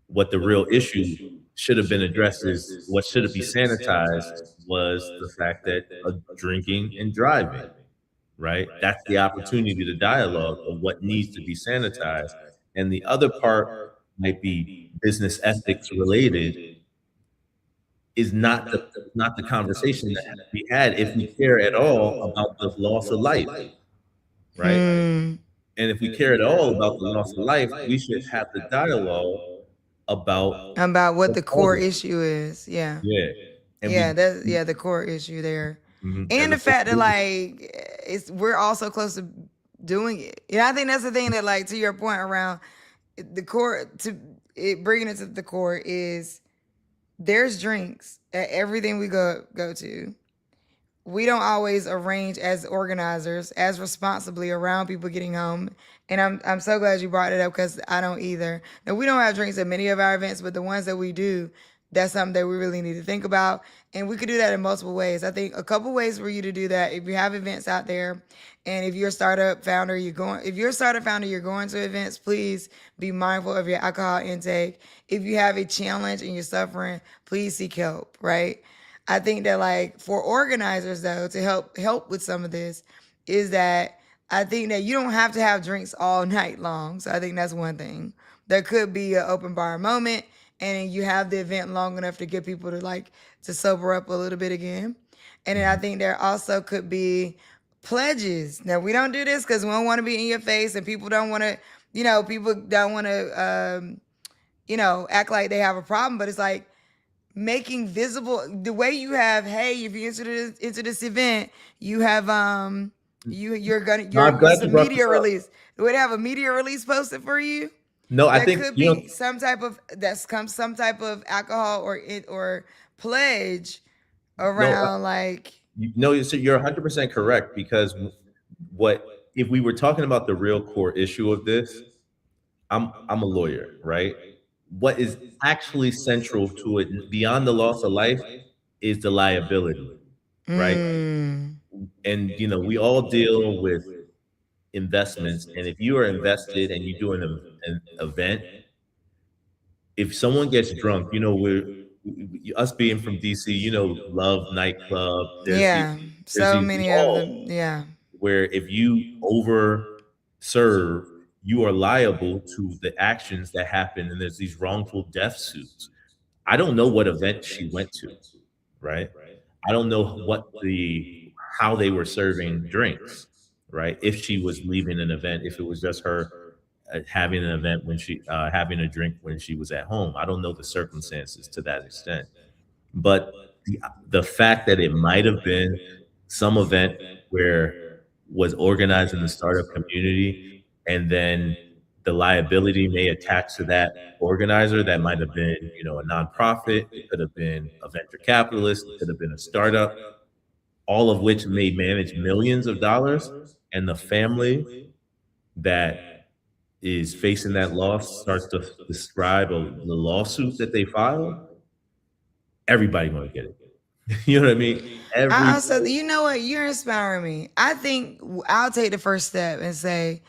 what the real issue should have been addressed is what should it be sanitized was the fact that drinking and driving, right? That's the opportunity to dialogue of what needs to be sanitized. And the other part might be business ethics related is not the conversation that has to be had if we care at all about the loss of life, right? Hmm. And if we care at all about the loss of life, we should have the dialogue about About what the the core causes. issue is. Yeah. Yeah. And Yeah, that's the core issue there. as And the opposed fact that to, like we're all so close to doing it. I think that's the thing that like to your point around the core to it bringing it to the core is there's drinks at everything we go to. We don't always arrange as organizers as responsibly around people getting home. And I'm so glad you brought it up because I don't either. Now we don't have drinks at many of our events, but the ones that we do, that's something that we really need to think about. And we could do that in multiple ways. I think a couple ways for you to do that. If you have events out there, and if you're a startup founder, you're going to events, please be mindful of your alcohol intake. If you have a challenge and you're suffering, please seek help, right? I think that like for organizers though to help with some of this is that I think that you don't have to have drinks all night long. So I think that's one thing. There could be an open bar moment, and you have the event long enough to get people to like to sober up a little bit again. And then I Mhm. think there also could be pledges. Now we don't do this because we don't want to be in your face, and people don't want to, people don't want to, act like they have a problem. But it's like making visible the way you have, hey, if you into this event, you have you're gonna No, I'm it's glad a you brought this media up. release. Do we have a media release posted for you? No, I There think could be some type of alcohol or pledge no, around like no. So you're 100% correct because what if we were talking about the real core issue of this? I'm a lawyer, right? What is actually central to it beyond the loss of life is the liability, right? mm, And we all deal with investments, and if you are invested and you do an event, if someone gets drunk, us being from DC, Love nightclub. yeah, There's so these many of laws them, yeah. where if you over serve, you are liable to the actions that happen, and there's these wrongful death suits. I don't know what event she went to, right? I don't know how they were serving drinks, right? If she was leaving an event, if it was just her having an event when she having a drink when she was at home. I don't know the circumstances to that extent, but the fact that it might have been some event where was organized in the startup community, and then the liability may attach to that organizer. That might have been, a nonprofit. It could have been a venture capitalist. It could have been a startup, all of which may manage millions of dollars. And the family that is facing that loss starts to describe the lawsuit that they filed. Everybody going to get it. You know what I mean? I Everybody. also, you know what, you're inspiring me. I think I'll take the first step and say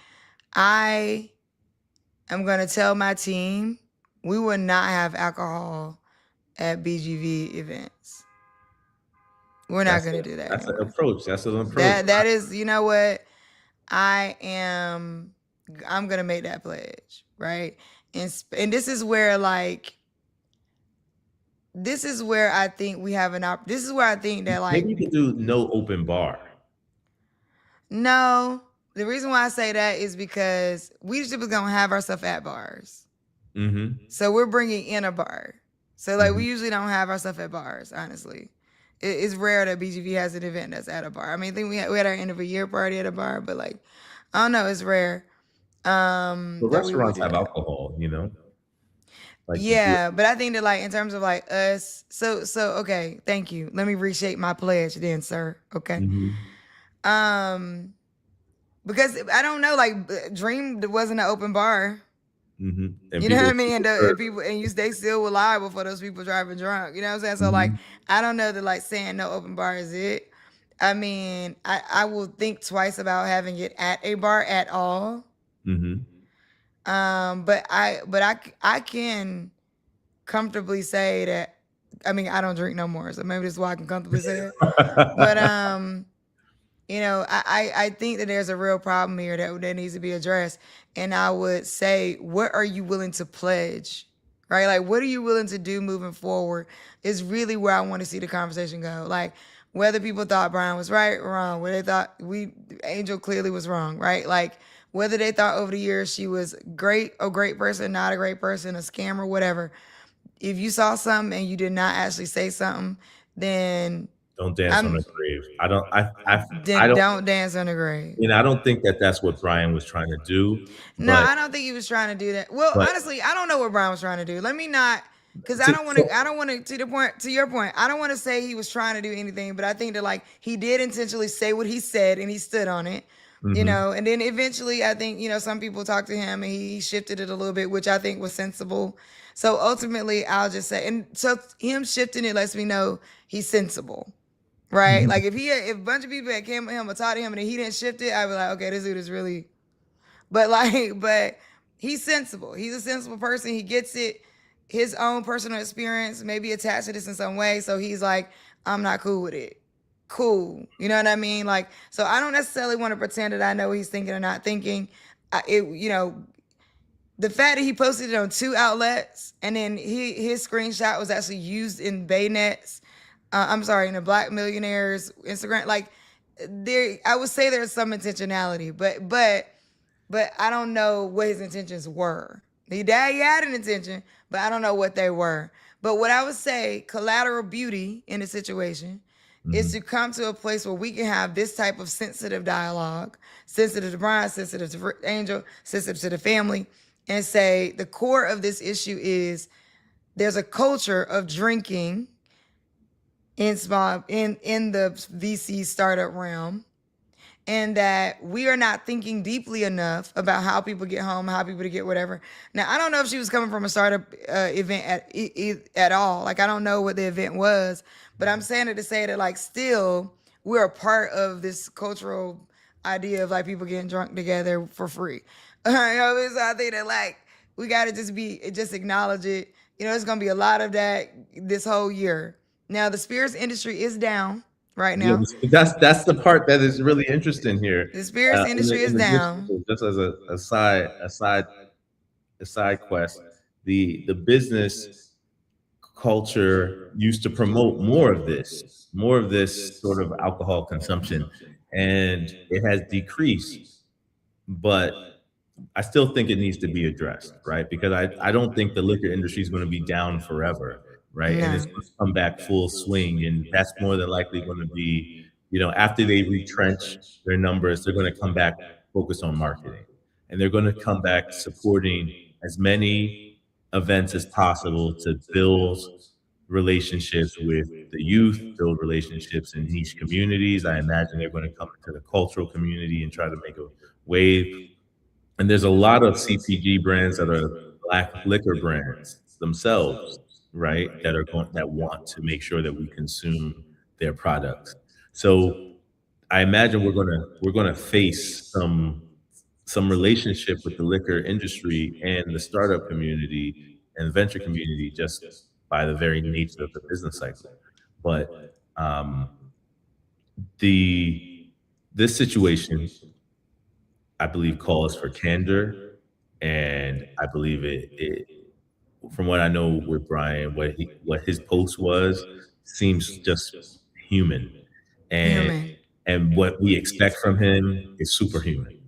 I am going to tell my team we will not have alcohol at BGV events. We're not That's going to it. do that That's an anymore. approach. That's an approach. That is, you know what? I am I'm going to make that pledge, right? And this is where like this is where I think we have this is where I think that Maybe like you could do no open bar. no, the reason why I say that is because we typically gonna have our stuff at bars. Mm-hmm. So we're bringing in a bar. So like Mm-hmm. we usually don't have our stuff at bars. Honestly, it's rare that BGV has an event that's at a bar. I mean, I think we had our end of a year party at a bar, but like I don't know, it's rare But that we would restaurants do have that. alcohol, like you do. Yeah, but I think that like in terms of like us, so okay, thank you. Let me reshape my pledge then, sir. Okay. Mm-hmm. Um, because I don't know, like Dream wasn't an open bar. Mm-hmm. And You know what I people mean? And, serve. and people and you they still were liable for those people driving drunk. You know what I'm saying? So like Mm-hmm. I don't know that like saying no open bar is it. I mean, I will think twice about having it at a bar at all. Mm-hmm. But I can comfortably say that. I mean, I don't drink no more, so maybe this is why I can comfortably say it. But I think that there's a real problem here that needs to be addressed. And I would say, what are you willing to pledge? Right? Like, what are you willing to do moving forward is really where I want to see the conversation go. Like, whether people thought Brian was right or wrong, whether they thought Angel clearly was wrong, right? Like, whether they thought over the years she was great, a great person, not a great person, a scammer, whatever. If you saw something and you did not actually say something, then Don't dance on I'm a grave. I don't. I then don't. don't dance on the grave. I don't think that that's what Brian was trying to do. No, But I don't think he was trying to do that. Well, but honestly, I don't know what Brian was trying to do. Let me not, because I to, don't want to. so, I don't want to. To the point, to your point, I don't want to say he was trying to do anything. But I think that like he did intentionally say what he said and he stood on it. mhm. And then eventually, I think some people talked to him and he shifted it a little bit, which I think was sensible. So ultimately, I'll just say, and so him shifting it lets me know he's sensible. Right, like if a bunch of people had came to him or taught him and he didn't shift it, I'd be like, okay, this dude is really. But he's sensible. He's a sensible person. He gets it. His own personal experience maybe attached to this in some way. So he's like, I'm not cool with it. cool. You know what I mean? Like, so I don't necessarily want to pretend that I know what he's thinking or not thinking. The fact that he posted it on two outlets and then his screenshot was actually used in Baynet's, I'm sorry, in the Black Millionaires Instagram. Like, I would say there's some intentionality, but I don't know what his intentions were. He had an intention, but I don't know what they were. But what I would say, collateral beauty in the situation is Hmm. to come to a place where we can have this type of sensitive dialogue, sensitive to Brian, sensitive to Angel, sensitive to the family, and say the core of this issue is there's a culture of drinking in the VC startup realm, and that we are not thinking deeply enough about how people get home, how people to get whatever. Now, I don't know if she was coming from a startup event at all. Like, I don't know what the event was, but I'm saying it to say that, like, still, we're a part of this cultural idea of like people getting drunk together for free. You know, so I think that like we got to just acknowledge it. You know, it's gonna be a lot of that this whole year. Now, the spirits industry is down right Yeah, now. that's the part that is really interesting here. The spirits industry In is down. the just as a side quest, the business culture used to promote more of this sort of alcohol consumption, and it has decreased. But I still think it needs to be addressed, right? Because I don't think the liquor industry is going to be down forever, right? And it's No. going to come back full swing, and that's more than likely going to be, after they retrench their numbers, they're going to come back focused on marketing, and they're going to come back supporting as many events as possible to build relationships with the youth, build relationships in niche communities. I imagine they're going to come into the cultural community and try to make a wave. And there's a lot of CPG brands that are black liquor brands themselves, right? That want to make sure that we consume their products. So I imagine we're gonna face some relationship with the liquor industry and the startup community and venture community just by the very nature of the business cycle. But um, the this situation, I believe, calls for candor, and I believe it from what I know with Brian, what his post was seems just human, and Human. what we expect from him is superhuman,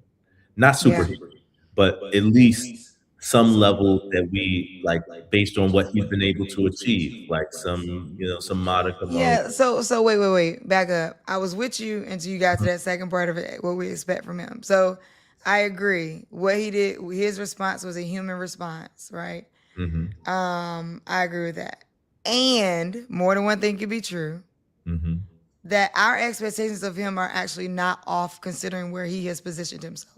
not Yeah. superhuman, but at least some level that we like based on what he's been able to achieve, like some modicum of. Yeah. So wait. Back up. I was with you until you got to that second part of it, what we expect from him. So I agree. What he did, his response was a human response, right? Hmm. I agree with that. And more than one thing could be true. Hmm. That our expectations of him are actually not off considering where he has positioned himself.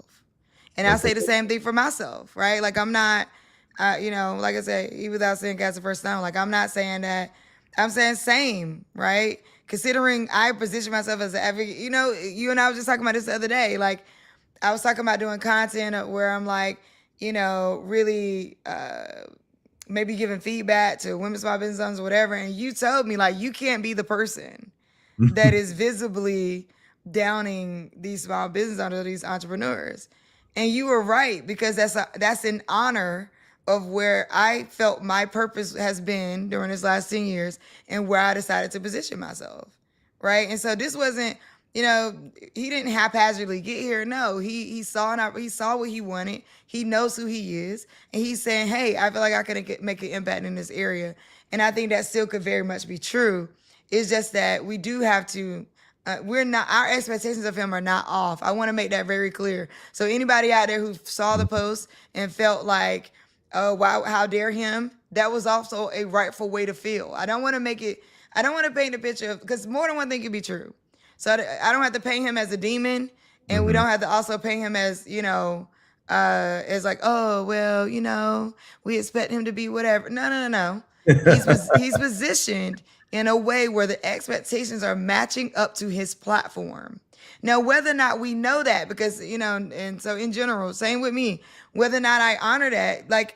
And I Okay. say the same thing for myself, right? Like I'm not, like I said, even without saying God's the first time, like I'm not saying that. I'm saying same, right? Considering I position myself as an advocate, you and I was just talking about this the other day. Like I was talking about doing content where I'm like, really maybe giving feedback to women's small business owners or whatever. And you told me like you can't be the person that is visibly downing these small business owners, these entrepreneurs. And you were right because that's in honor of where I felt my purpose has been during this last 10 years and where I decided to position myself. Right. And so this wasn't, he didn't haphazardly get here. No, he saw what he wanted. He knows who he is. And he's saying, hey, I feel like I can make an impact in this area. And I think that still could very much be true. It's just that we do have to. We're not. Our expectations of him are not off. I want to make that very clear. So anybody out there who saw the post and felt like, "Oh, wow, how dare him?" That was also a rightful way to feel. I don't want to make it. I don't want to paint a picture of because more than one thing could be true. So I don't have to paint him as a demon, and we Hmm. don't have to also paint him as as like, oh well, we expect him to be whatever. No. He's positioned in a way where the expectations are matching up to his platform. Now, whether or not we know that, because and so in general, same with me, whether or not I honor that, like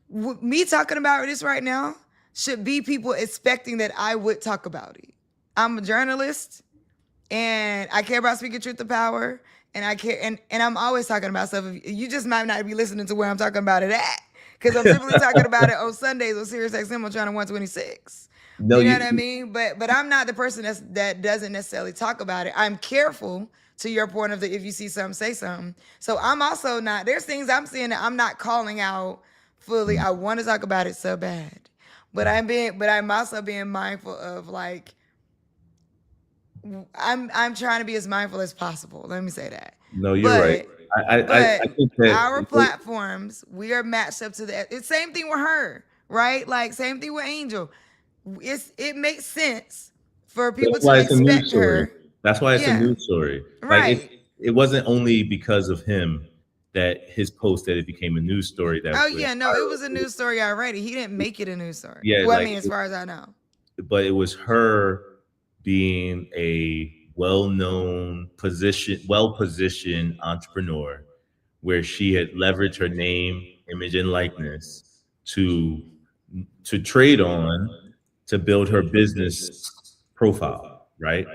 me talking about this right now should be people expecting that I would talk about it. I'm a journalist. and I care about speaking truth to power, and I care, and I'm always talking about stuff. You just might not be listening to where I'm talking about it at, because I'm typically talking about it on Sundays on Sirius XM on Channel 126. No, You know what I mean? But I'm not the person that doesn't necessarily talk about it. I'm careful to your point of the if you see something, say something. So I'm also not. There's things I'm seeing that I'm not calling out fully. I want to talk about it so bad, but I'm also being mindful of like I'm trying to be as mindful as possible. Let me say that. no, you're right. But I but think that our platforms, we are matched up to that. It's same thing with her, right? Like same thing with Angel. It makes sense for that's people to why it's a news expect story. her. That's why it's a Yeah. news story. Like Right. it wasn't only because of him that his post that it became a news story that Oh went yeah, no, it viral. was a news story already. He didn't make it a news story. Yeah, Well, I like mean, as far as I know. but it was her being a well-known position well-positioned entrepreneur where she had leveraged her name, image, and likeness to trade on to build her business profile, right?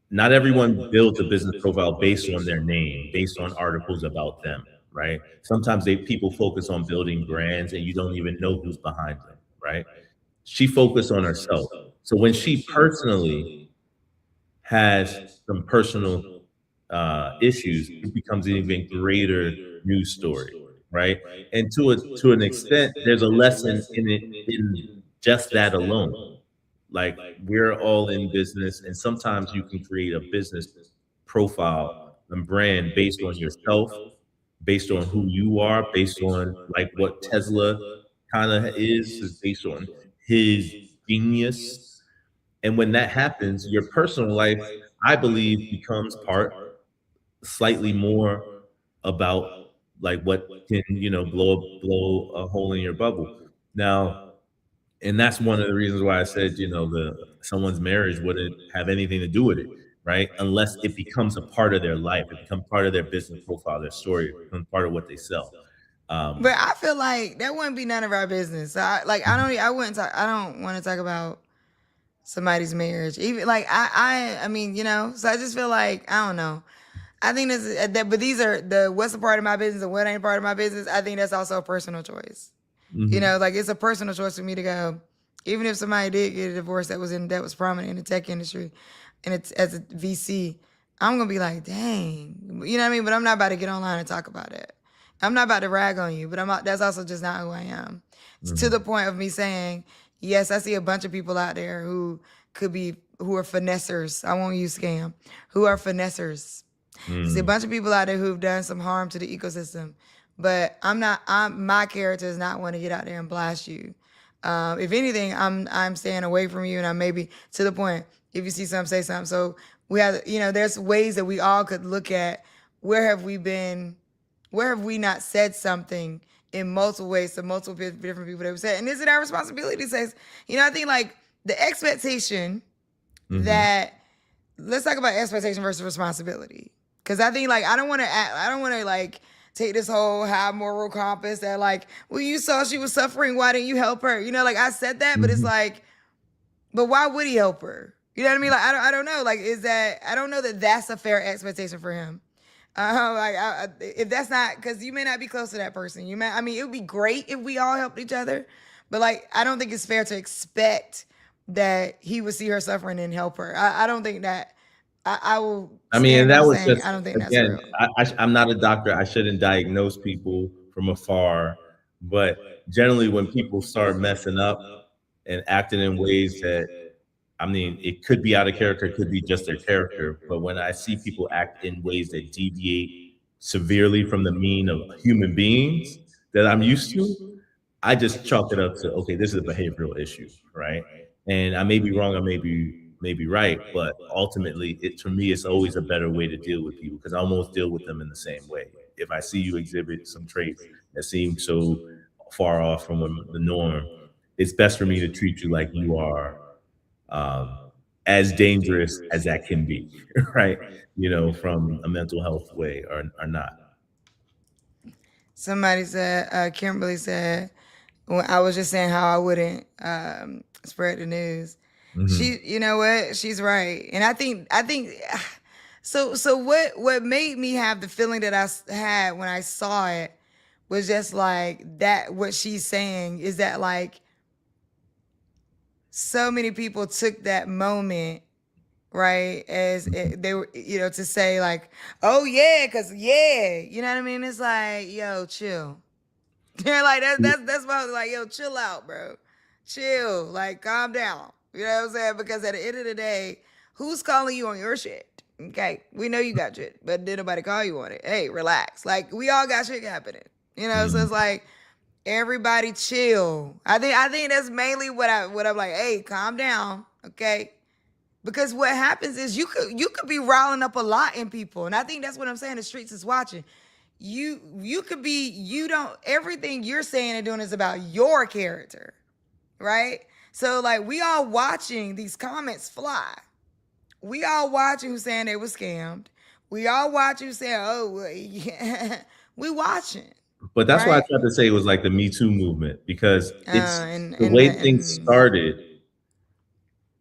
Not everyone builds a business profile based on their name, based on articles about them, right? Sometimes people focus on building brands and you don't even know who's behind them, right? She focused on herself. So when she personally has some personal issues, it becomes an even greater news story, right? And to an extent, there's a lesson in it in just that alone. Like we're all in business, and sometimes you can create a business profile and brand based on yourself, based on who you are, based on like what Tesla kind of is based on his genius. And when that happens, your personal life, I believe, becomes part slightly more about like what can blow a hole in your bubble. Now, and that's one of the reasons why I said the someone's marriage wouldn't have anything to do with it, right? Unless it becomes a part of their life, it becomes part of their business profile, their story, it becomes part of what they sell. But I feel like that wouldn't be none of our business. So I wouldn't talk. I don't want to talk about somebody's marriage. Even like I mean, So I just feel like I don't know. I think but these are the what's a part of my business and what ain't part of my business. I think that's also a personal choice. Mhm. Like it's a personal choice for me to go. Even if somebody did get a divorce that was prominent in the tech industry, and it's as a VC, I'm gonna be like, dang, you know what I mean. But I'm not about to get online and talk about it. I'm not about to rag on you, but that's also just not who I am. It's to the Mhm. point of me saying, yes, I see a bunch of people out there who are finessers. I won't use scam, who are finessers. I see a Mm. bunch of people out there who've done some harm to the ecosystem, but I'm not. My character is not want to get out there and blast you. If anything, I'm staying away from you, and I'm maybe to the point. If you see something, say something. So we have, there's ways that we all could look at where have we been, where have we not said something in multiple ways to multiple different people that we said, and is it our responsibility to say, I think like the expectation Mhm. that let's talk about expectation versus responsibility. Because I think like I don't want to like take this whole high moral compass that like, well, you saw she was suffering, why didn't you help her? Like I said that, but it's Mhm. like, but why would he help her? You know what I mean? Like I don't know. Like is that I don't know that that's a fair expectation for him. If that's not because you may not be close to that person, you may. I mean, it would be great if we all helped each other, but like I don't think it's fair to expect that he would see her suffering and help her. I don't think that. I will I mean, and stand that on was saying just I don't think that's again, real. I'm not a doctor. I shouldn't diagnose people from afar, but generally, when people start messing up and acting in ways that, I mean, it could be out of character, it could be just their character. But when I see people act in ways that deviate severely from the mean of human beings that I'm used to, I just chalk it up to okay, this is a behavioral issue, right? And I may be wrong, I may be right, but ultimately, it for me, it's always a better way to deal with people because I almost deal with them in the same way. If I see you exhibit some traits that seem so far off from the norm, it's best for me to treat you like you are um, as dangerous as that can be, right? From a mental health way or not. Somebody said, Kimberly said, when I was just saying how I wouldn't spread the news. Hmm. You know what? She's right. And I think so what made me have the feeling that had when I saw it was just like that what she's saying is that like so many people took that moment, right, as they were, to say like, oh yeah, because yeah, you know what I mean. It's like, yo, chill. They're like, that's why I was like, yo, chill out, bro. Chill. Like, calm down. You know what I'm saying? Because at the end of the day, who's calling you on your shit? Okay. We know you got shit, but did nobody call you on it? Hey, relax. Like, we all got shit happening. So Hmm. it's like everybody chill. I think that's mainly what I'm like, hey, calm down. Okay. Because what happens is you could be riling up a lot in people. And I think that's what I'm saying the streets is watching. You could be you don't everything you're saying and doing is about your character, right? So like we all watching these comments fly. We all watching who's saying they were scammed. We all watching who's saying, oh well, yeah. We watching, But that's why I right? tried to say it was like the Me Too movement because it's And the and way things and started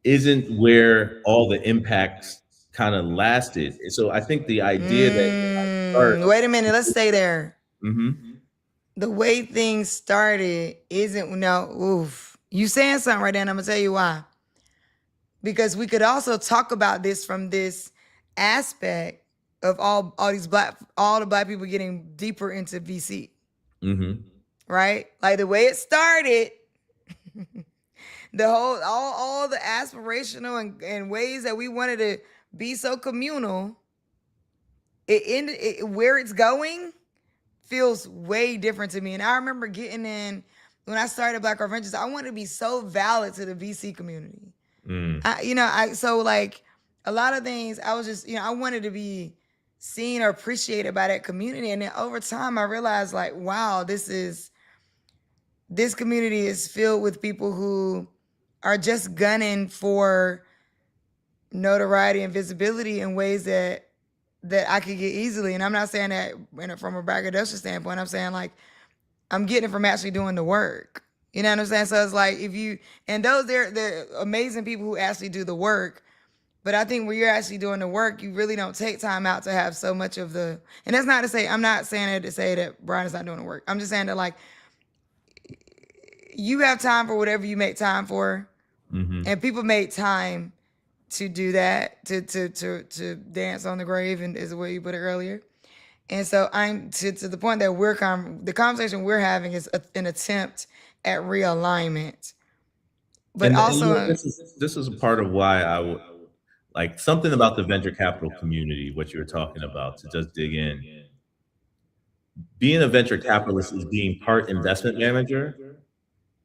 isn't where all the impacts kind of lasted. So I think the idea that it might start. wait a minute, let's stay there. Hmm. The way things started isn't no oof. You saying something right there, and I'm gonna tell you why. Because we could also talk about this from this aspect of all the black people getting deeper into VC, Hmm. right? Like the way it started, the whole all the aspirational and ways that we wanted to be so communal, it ended where it's going feels way different to me. And I remember getting in when I started Black Art Ventures, I wanted to be so valid to the VC community. Mm. I so like a lot of things I was just, I wanted to be seen or appreciated by that community. And then over time I realized like, wow, this community is filled with people who are just gunning for notoriety and visibility in ways that I could get easily. And I'm not saying that from a braggadocious standpoint. I'm saying like I'm getting it from actually doing the work. You know what I'm saying? So it's like if you and they're amazing people who actually do the work. But I think when you're actually doing the work, you really don't take time out to have so much of the. And that's not to say I'm not saying it to say that Brian is not doing the work. I'm just saying that like you have time for whatever you make time for, Hmm. and people make time to do that to dance on the grave and is the way you put it earlier. And so I'm to the point that the conversation we're having is an attempt at realignment, but And you know, also this is a part of why I would like something about the venture capital community, what you were talking about, to just dig in. Being a venture capitalist is being part investment manager.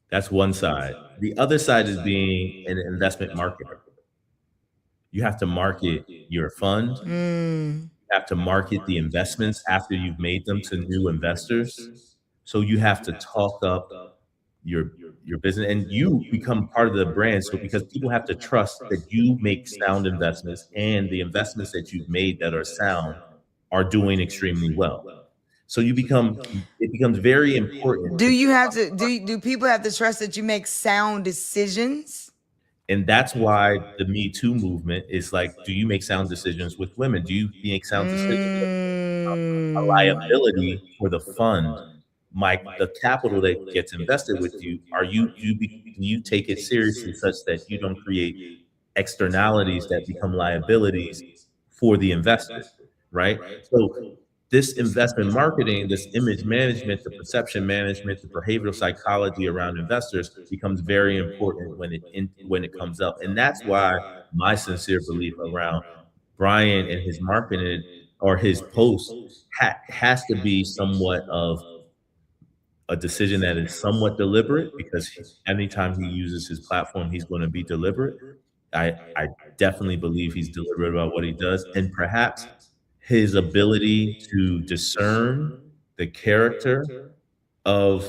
That's one side. The other side is being an investment marketer. You have to market your fund. You have to market the investments after you've made them to new investors. So you have to talk up your your business and you become part of the brand. So because people have to trust that you make sound investments and the investments that you've made that are sound are doing extremely well. So it becomes very important do to you become have to do people have to trust that you make sound decisions? and that's why the Me Too movement is like, do you make sound decisions with women? Do you make sound decisions with a Mm. liability for the fund? Mike, the capital that gets invested with you, do you take it seriously such that you don't create externalities that become liabilities for the investor, right? So this investment marketing, this image management, the perception management, the behavioral psychology around investors becomes very important when it comes up, and that's why my sincere belief around Brian and his marketing or his post has to be somewhat of a decision that is somewhat deliberate because anytime he uses his platform, he's going to be deliberate. I definitely believe he's deliberate about what he does, and perhaps his ability to discern the character of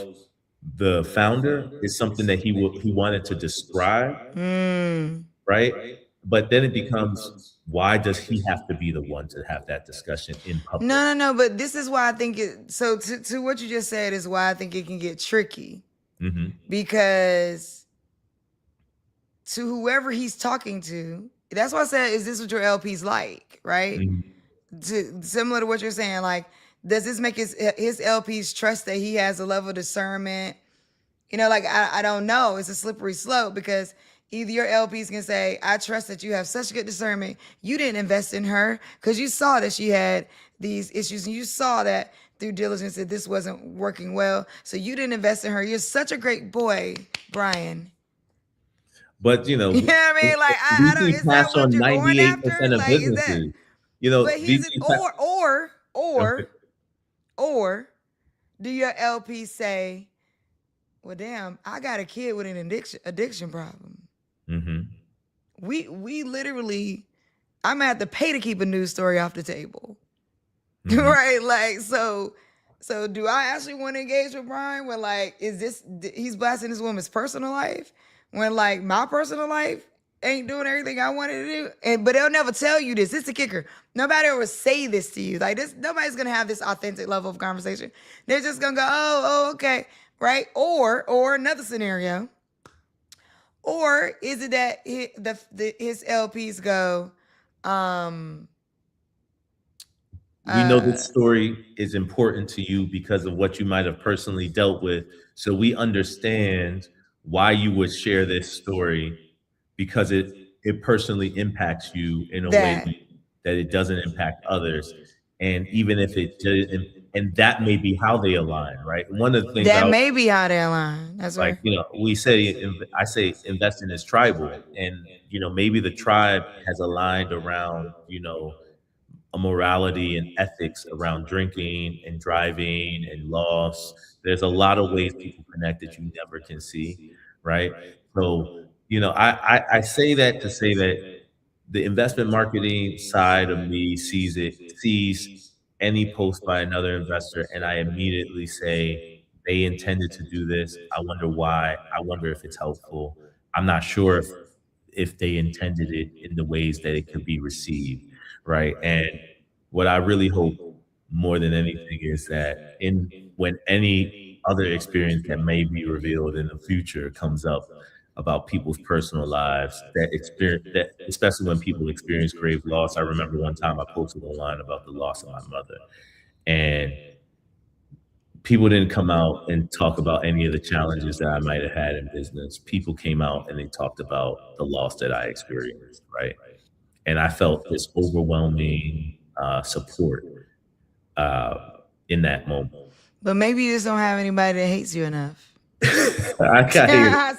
the founder is something that he wanted to describe, Mm. right? But then it becomes, why does he have to be the one to have that discussion in public? No. But this is why I think it. So to what you just said is why I think it can get tricky Hmm. because to whoever he's talking to. That's why I said, is this what your LP's like, right? Mhm. Similar to what you're saying, like, does this make his LPs trust that he has a level of discernment? Like, I don't know. It's a slippery slope because either your LPs can say, I trust that you have such good discernment. You didn't invest in her because you saw that she had these issues and you saw that through diligence that this wasn't working well. So you didn't invest in her. You're such a great boy, Brian. But You know what I mean? Like, I don't, VC is that passed what on you're going after? 98% of Like, is that, businesses. but here's it, VC pa or do your LP say, well, damn, I got a kid with an addiction problem. Mhm. We literally, I'm gonna have to pay to keep a news story off the table. Mhm. Right? Like, so do I actually want to engage with Brian when, like, is this, he's blasting this woman's personal life when, like, my personal life ain't doing everything I wanted to do? And but they'll never tell you this. This is the kicker. Nobody will say this to you. Like, this, nobody's gonna have this authentic level of conversation. They're just gonna go, oh, okay, right? Or another scenario. Or is it that his LPs go, um, We know uh, this story is important to you because of what you might have personally dealt with. So we understand why you would share this story because it personally impacts you in a way that that it doesn't impact others. And even if it did, and that may be how they align, right? One of the things that may be how they align. That's like, right. we say, I say investing is tribal. And, maybe the tribe has aligned around, a morality and ethics around drinking and driving and loss. There's a lot of ways people connect that you never can see, right? So, I say that to say that the investment marketing side of me sees any post by another investor, and I immediately say they intended to do this. I wonder why. I wonder if it's helpful. I'm not sure if they intended it in the ways that it could be received, right? And what I really hope more than anything is that in when any other experience that may be revealed in the future comes up about people's personal lives, that especially when people experience grave loss. I remember one time I posted online about the loss of my mother, and people didn't come out and talk about any of the challenges that I might have had in business. People came out and they talked about the loss that I experienced, right? And I felt this overwhelming support uh, in that moment. But maybe you just don't have anybody that hates you enough. I got here.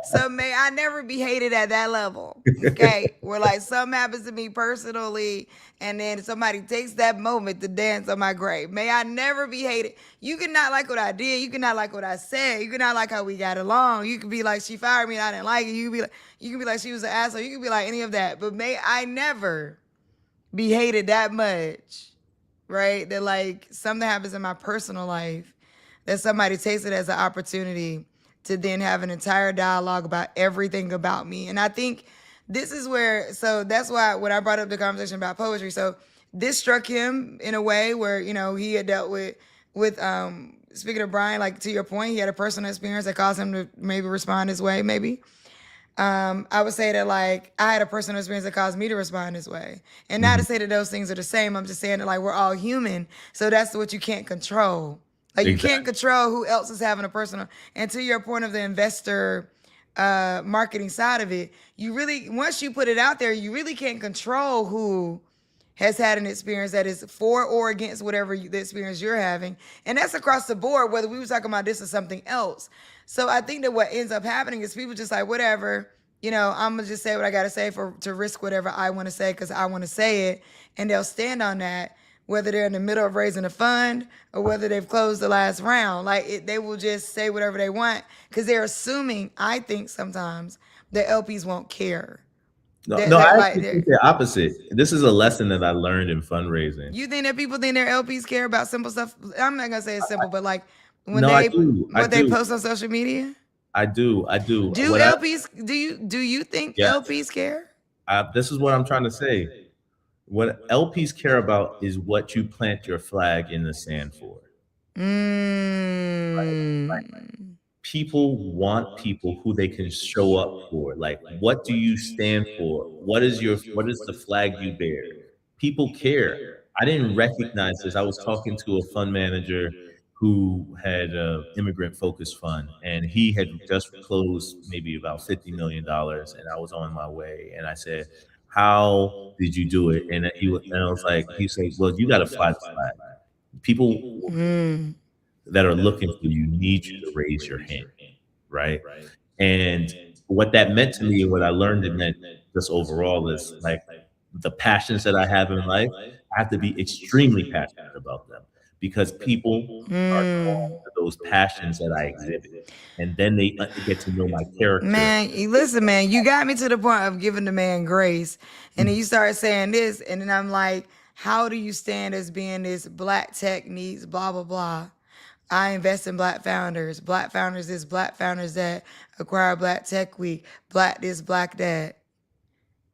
So may I never be hated at that level. Okay. Where, like, something happens to me personally and then somebody takes that moment to dance on my grave. May I never be hated. You can not like what I did. You can not like what I said. You can not like how we got along. You can be like, she fired me and I didn't like it. You can be like she was an asshole. You can be like any of that. But may I never be hated that much, right? That, like, something happens in my personal life that somebody takes it as an opportunity to then have an entire dialogue about everything about me. And I think this is where, so that's why when I brought up the conversation about poetry, so this struck him in a way where, he had dealt with speaking of Brian, like, to your point, he had a personal experience that caused him to maybe respond this way, maybe. I would say that, like, I had a personal experience that caused me to respond this way. And not to Mhm. say that those things are the same. I'm just saying that, like, we're all human. So that's what you can't control. Like, you can't Exactly. control who else is having a personal. And to your point of the investor marketing side of it, you really, once you put it out there, you really can't control who has had an experience that is for or against whatever the experience you're having. And that's across the board, whether we were talking about this or something else. So I think that what ends up happening is people just like, whatever, I'm going to just say what I got to say to risk whatever I want to say because I want to say it. And they'll stand on that, whether they're in the middle of raising a fund or whether they've closed the last round. Like, they will just say whatever they want because they're assuming, I think sometimes, that LPs won't care. No, That, no, I that like, actually think the opposite. This is a lesson that I learned in fundraising. you think that people think their LPs care about simple stuff? I'm not gonna say it's simple, but, like, when No, I they do. I what they do. post on social media, I do. I do. do What I LPs do you think Yes. LPs care? This is what I'm trying to say. What LPs care about is what you plant your flag in the sand for. Mm. people want people who they can show up for. Like, what do you stand for? What is the flag you bear? People care. I didn't recognize this. I was talking to a fund manager who had an immigrant focused fund, and he had just closed maybe about $50 million, and I was on my way, and I said, "How did you do it?" And I was like, he said, "Well, you got to fly the flag. People Mm. that are looking for you need you to raise your hand." Right? And what that meant to me and what I learned it meant just overall is like the passions that I have in life, I have to be extremely passionate about them because people are drawn Mm. to those passions that I exhibit. And then they get to know my character. Man, listen, man, you got me to the point of giving the man grace. And then you start saying this, and then I'm like, how do you stand as being this black tech needs blah blah blah? I invest in black founders. Black founders this, black founders that, acquire black tech week, black this, black that.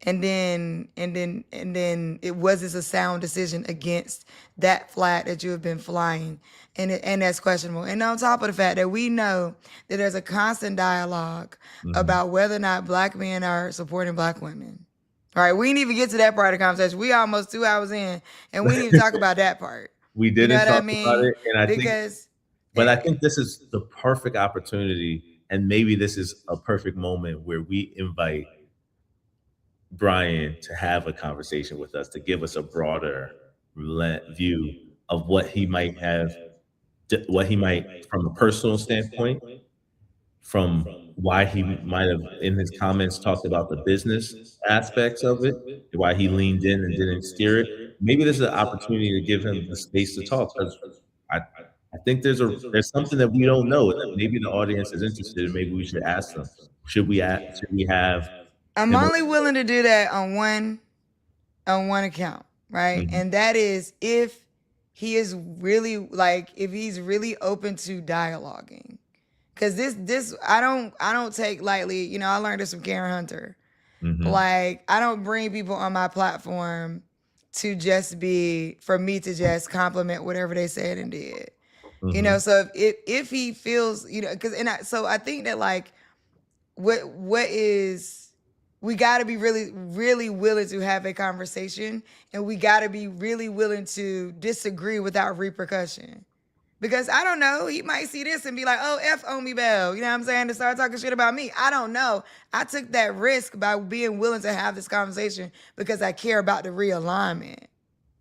And then it was this a sound decision against that flag that you have been flying, and that's questionable. And on top of the fact that we know that there's a constant dialogue Mhm. about whether or not black men are supporting black women. All right, we didn't even get to that part of the conversation. We almost 2 hours in, and we didn't even talk about that part. We You know didn't what I talk about mean? it, and I think Because, but eh, I think this is the perfect opportunity, and maybe this is a perfect moment where we invite Brian to have a conversation with us to give us a broader view of what he might have, what he might, from a personal standpoint, from why he might have in his comments talked about the business aspects of it, why he leaned in and didn't steer it. Maybe this is an opportunity to give him the space to talk because I, I think there's something that we don't know that maybe the audience is interested in. Maybe we should ask them. Should we have I'm him? only willing to do that on one account, right? Mhm, And that is if he is really like if he's really open to dialoguing. Cause this I don't take lightly. I learned this from Karen Hunter. mhm, Like I don't bring people on my platform to just be for me to just compliment whatever they said and did. mhm. So if he feels, because so I think that like what is we got to be really really willing to have a conversation, and we got to be really willing to disagree without repercussion, because I don't know, he might see this and be like, oh, F on me bell, you know what I'm saying, to start talking shit about me. I don't know. I took that risk by being willing to have this conversation because I care about the realignment.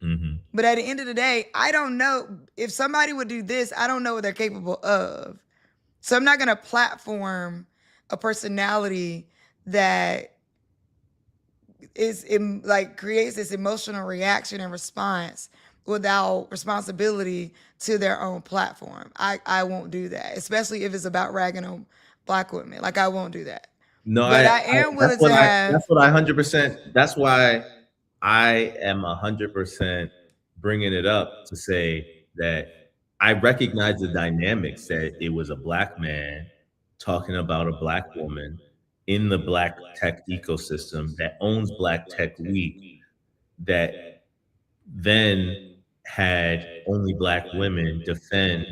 Mhm. But at the end of the day, I don't know if somebody would do this. I don't know what they're capable of. So I'm not going to platform a personality that like creates this emotional reaction and response without responsibility to their own platform. I won't do that, especially if it's about ragging on black women. Like I won't do that. No, But I am willing to that's have what I 100%, that's why I am 100% bringing it up to say that I recognize the dynamics that it was a black man talking about a black woman in the black tech ecosystem that owns Black Tech Week that then had only black women defend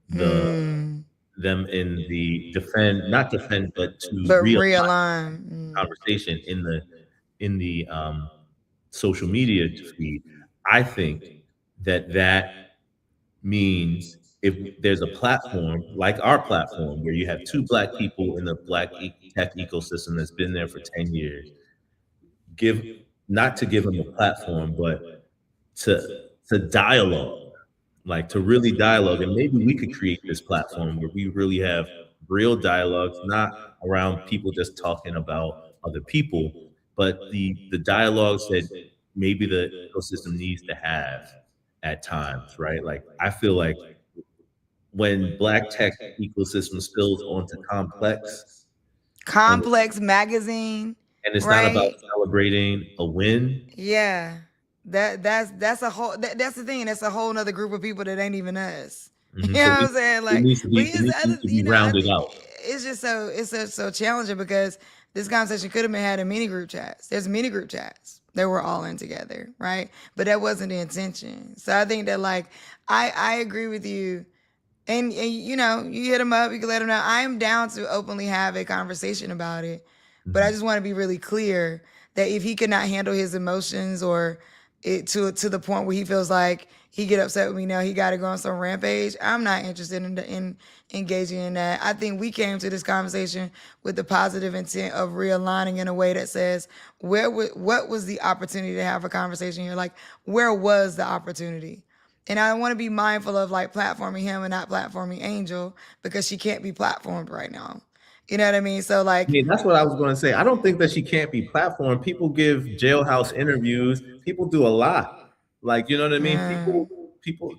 the mm, them in the defend not defend but to but realign realign. conversation in the social media feed. I think that that means if there's a platform like our platform where you have two black people in the tech ecosystem that's been there for 10 years, give not to give them a platform, but to dialogue, like to really dialogue. And maybe we could create this platform where we really have real dialogues, not around people just talking about other people, but the dialogues that maybe the ecosystem needs to have at times, right? Like I feel like when black tech ecosystem spills onto complex, and Complex magazine, it's not about right? celebrating a win. Yeah. That's a whole that's the thing. That's a whole nother group of people that ain't even us. You know So what I'm saying? it Like, needs to but be here's the other, rounded out. it's just so challenging because this conversation could have been had in many group chats. There's many group chats that we're all in together, right? But that wasn't the intention. So I think that like I agree with you and you know, you hit him up, you can let him know. I am down to openly have a conversation about it, but I Mhm. just want to be really clear that if he cannot handle his emotions or it to the point where he feels like he get upset with me now, he got to go on some rampage. I'm not interested in engaging in that. I think we came to this conversation with the positive intent of realigning in a way that says what was the opportunity to have a conversation here? Like, where was the opportunity? And I want to be mindful of like platforming him and not platforming Angel because she can't be platformed right now. You know what I mean? So I like, mean, that's what I was going to say. I don't think that she can't be platformed. People give jailhouse interviews. People do a lot. Like, you know what I mean? People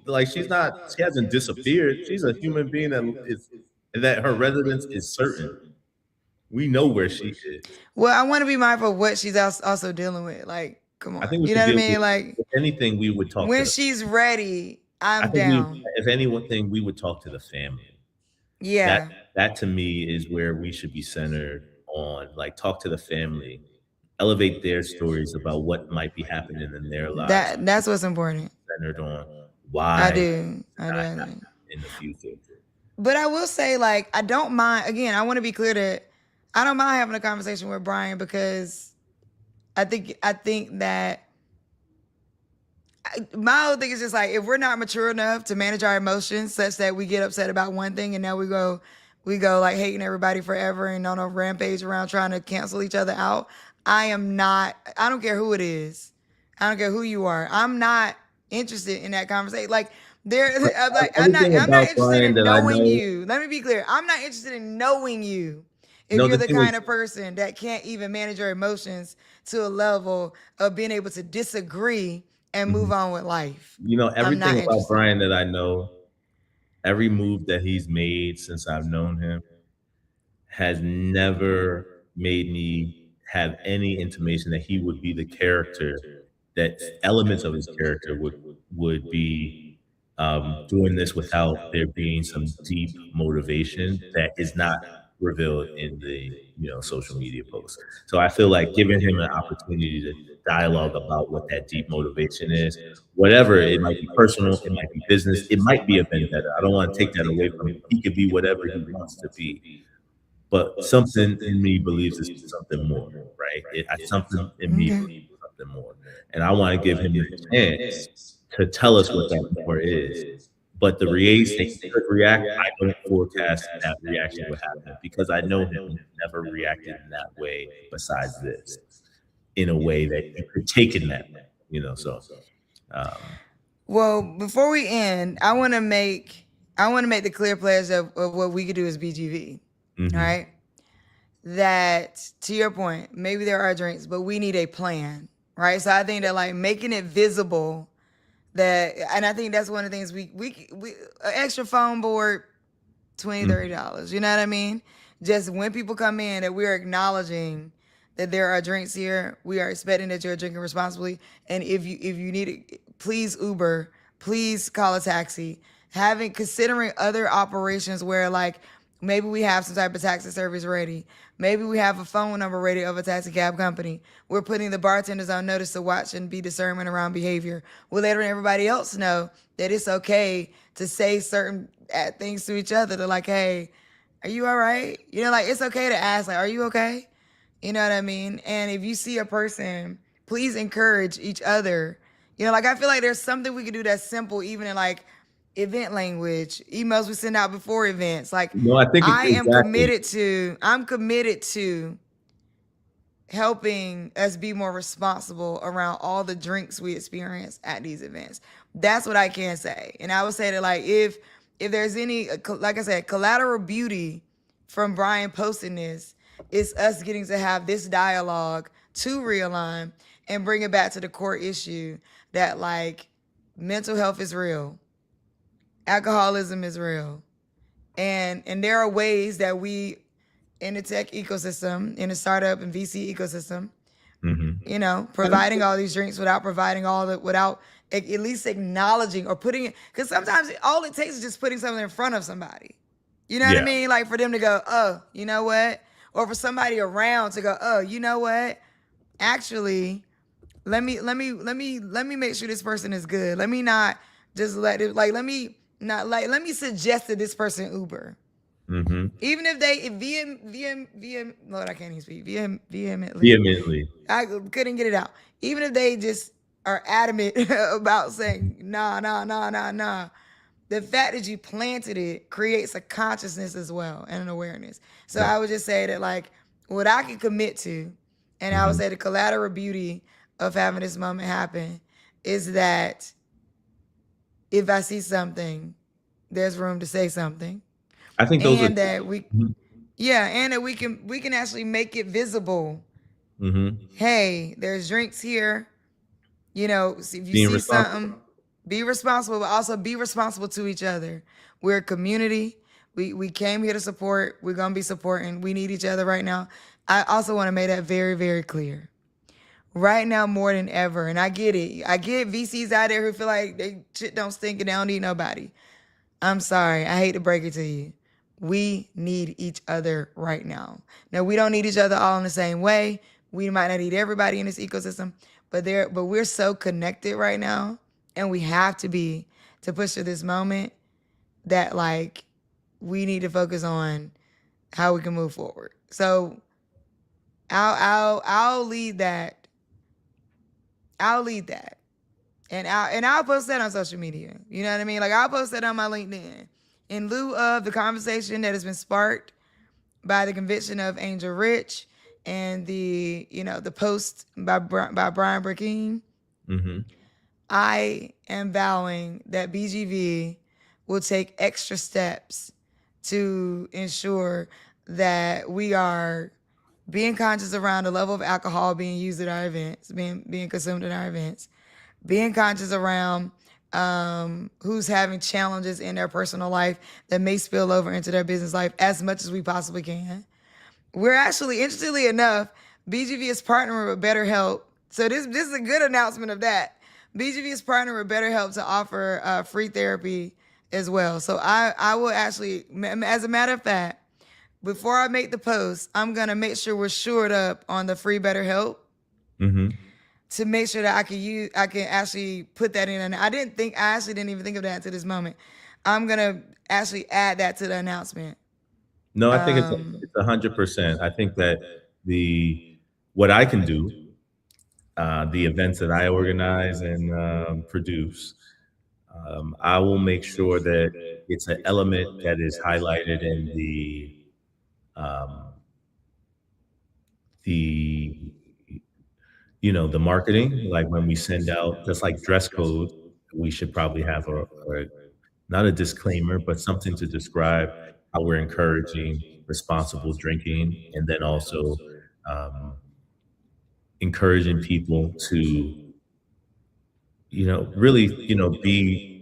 like she's not. She hasn't disappeared. She's a human being that her residence is certain. We know where she is. well, I want to be mindful of what she's also dealing with. Like, come I on, think we you know should what I deal mean? with. Like, If anything, we would talk to when the. she's ready, I I'm think we, down. if anything, we would talk to the family. That Yeah, that to me is where we should be centered on. Like, talk to the family, elevate their stories about what might be happening in their lives, that's what's important. centered on I why do, it's I do, not I do. happening in the future. But I will say, like, I don't mind. Again, I want to be clear that I don't mind having a conversation with Brian because I think that my whole thing is just like if we're not mature enough to manage our emotions such that we get upset about one thing and now we go like hating everybody forever and on a rampage around trying to cancel each other out. I don't care who it is. I don't care who you are. I'm not interested in that conversation. Like there But I'm like everything I'm not about interested Brian in that I knowing know, you. Let me be clear. I'm not interested in knowing you if no, you're the the thing is, kind of person that can't even manage your emotions to a level of being able to disagree and move mhm. on with life. I'm Everything not about interested. Brian that I know, every move that he's made since I've known him has never made me have any intimation that he would be the character that elements of his character would be doing this without there being some deep motivation that is not revealed in the social media posts. So I feel like giving him an opportunity to dialogue about what that deep motivation is, whatever it might be, personal, it might be business, it might be a vendetta. I don't want to take that away from him. He could be whatever he wants to be, but something in me believes it's something more, right? Something in me Okay. believes something more, and I want to give him the chance to tell us what that more is. But the ways that he could react, I don't forecast that reaction would happen because I know him. He's never reacted in that way. Besides this, in a way that you could take in that way. So, um, Well, before we end, I want to make the clear pledge of what we could do as BGV. All mhm, right. That to your point, maybe there are drinks, but we need a plan. Right. So I think that like making it visible that, and I think that's one of the things we an extra phone board, 20 mhm, $30. You know what I mean? Just when people come in, that we're acknowledging that there are drinks here. We are expecting that you're drinking responsibly. And if you need it, please Uber, please call a taxi. Considering other operations where like maybe we have some type of taxi service ready. Maybe we have a phone number ready of a taxi cab company. We're putting the bartenders on notice to watch and be discernment around behavior. We're letting everybody else know that it's okay to say certain things to each other. To like, hey, are you all right? You know, like it's okay to ask, like, are you okay? You know what I mean? And if you see a person, please encourage each other. You know, like I feel like there's something we could do that's simple, even in like event language, emails we send out before events. Like I think exactly. I'm committed to helping us be more responsible around all the drinks we experience at these events. That's what I can say. And I would say that like if there's any like I said, collateral beauty from Brian posting this, it's us getting to have this dialogue to realign and bring it back to the core issue that like mental health is real, alcoholism is real, and there are ways that we in the tech ecosystem, in the startup and VC ecosystem, Mhm. providing all these drinks without at least acknowledging or putting it, because sometimes all it takes is just putting something in front of somebody. You know what I Yeah. mean? Like for them to go, oh, you know what? Or for somebody around to go, oh, you know what? Actually, let me make sure this person is good. Let me not just let it like let me Not like, let me suggest to this person Uber. Mm-hmm. Even if they Lord, I can't even speak vehemently. Vehemently. I couldn't get it out. Even if they just are adamant about saying nah, nah, nah, nah, nah, the fact that you planted it creates a consciousness as well and an awareness. So Right. I would just say that, like, what I can commit to, and I would Mm-hmm. say the collateral beauty of having this moment happen is that if I see something, there's room to say something, I think those are. and that we, yeah, and that we can actually make it visible. Mm-hmm. Hey, there's drinks here. If you Being see responsible. something, be responsible, but also be responsible to each other. We're a community. We came here to support. We're gonna be supporting. We need each other right now. I also want to make that very, very clear. Right now, more than ever, and I get it. I get VCs out there who feel like they shit don't stink and they don't need nobody. I'm sorry. I hate to break it to you. We need each other right now. Now, we don't need each other all in the same way. We might not need everybody in this ecosystem, but we're so connected right now, and we have to be, to push through this moment, that, like, we need to focus on how we can move forward. So I'll lead that. I'll lead that. And I'll post that on social media. You know what I mean? Like, I'll post that on my LinkedIn. In lieu of the conversation that has been sparked by the conviction of Angel Rich and the post by Brian Burkeen, Mm-hmm. I am vowing that BGV will take extra steps to ensure that we are being conscious around the level of alcohol being used at our events, being consumed at our events, being conscious around who's having challenges in their personal life that may spill over into their business life as much as we possibly can. We're actually, interestingly enough, BGV is partnering with BetterHelp. So this is a good announcement of that. BGV is partnering with BetterHelp to offer free therapy as well. So I will actually, as a matter of fact, before I make the post, I'm gonna make sure we're shored up on the free BetterHelp Mm-hmm. to make sure that I can actually put that in. And I actually didn't even think of that until this moment. I'm gonna actually add that to the announcement. No, I think Um, it's 100%. I think that the what I can do, the events that I organize and produce, I will make sure that it's an element that is highlighted in um, the the marketing. Like when we send out, just like dress code, we should probably have a not a disclaimer, but something to describe how we're encouraging responsible drinking, and then also um, encouraging people to really,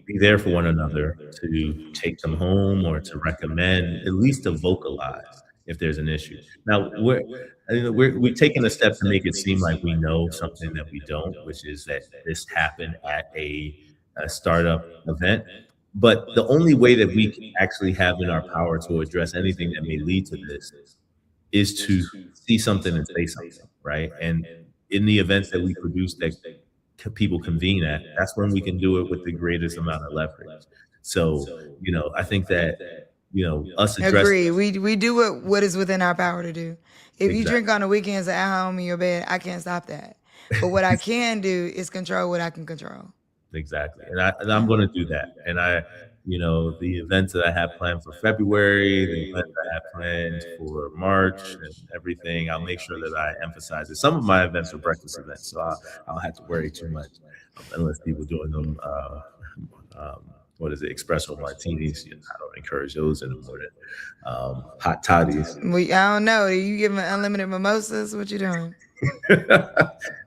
be there for one another, to take them home or to recommend, at least to vocalize if there's an issue. Now, we're taking a step to make it seem like we know something that we don't, which is that this happened at a startup event. But the only way that we can actually have in our power to address anything that may lead to this is to see something and say something, right? And in the events that we produce that people convene at, that's when we can do it with the greatest amount of leverage. So, I think that, us addressing Agree. We do what is within our power to do. If you drink exactly. on the weekends at home in your bed, I can't stop that. But what I can do is control what I can control. Exactly. And I'm Yeah. going to do that. And the events that I have planned for February, the events I have planned for March and everything, I'll make sure that I emphasize it. Some of my events are breakfast events, so I'll have to worry too much unless people doing them, what is it, espresso martinis. I don't encourage those in the morning. Hot toddies. I don't know. Are you giving unlimited mimosas? What you doing?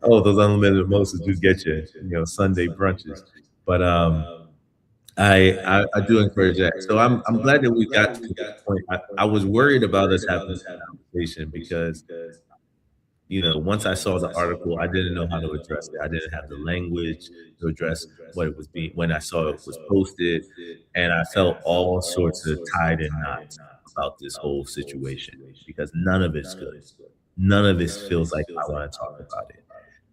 Oh, those unlimited mimosas do get you, Sunday brunches. But I do encourage that. So I'm glad that we got to this point. I was worried about us having this conversation because once I saw the article, I didn't know how to address it. I didn't have the language to address what it was being when I saw it was posted, and I felt all sorts of tied in knots about this whole situation because none of it's good. None of this feels like I want to talk about it,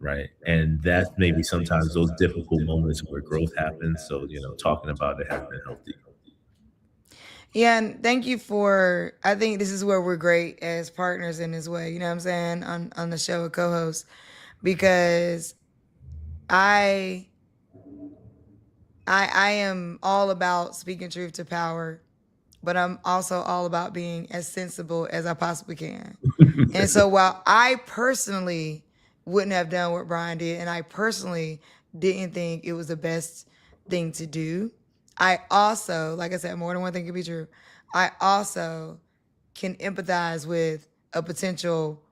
right? And that's maybe sometimes those difficult moments where growth happens. So talking about it has been healthy. Yeah, and thank you for. I think this is where we're great as partners in this way. You know what I'm saying on the show, a co-host, because I I am all about speaking truth to power, but I'm also all about being as sensible as I possibly can. And so while I personally wouldn't have done what Brian did, and I personally didn't think it was the best thing to do, I also, like I said, more than one thing can be true. I also can empathize with a potential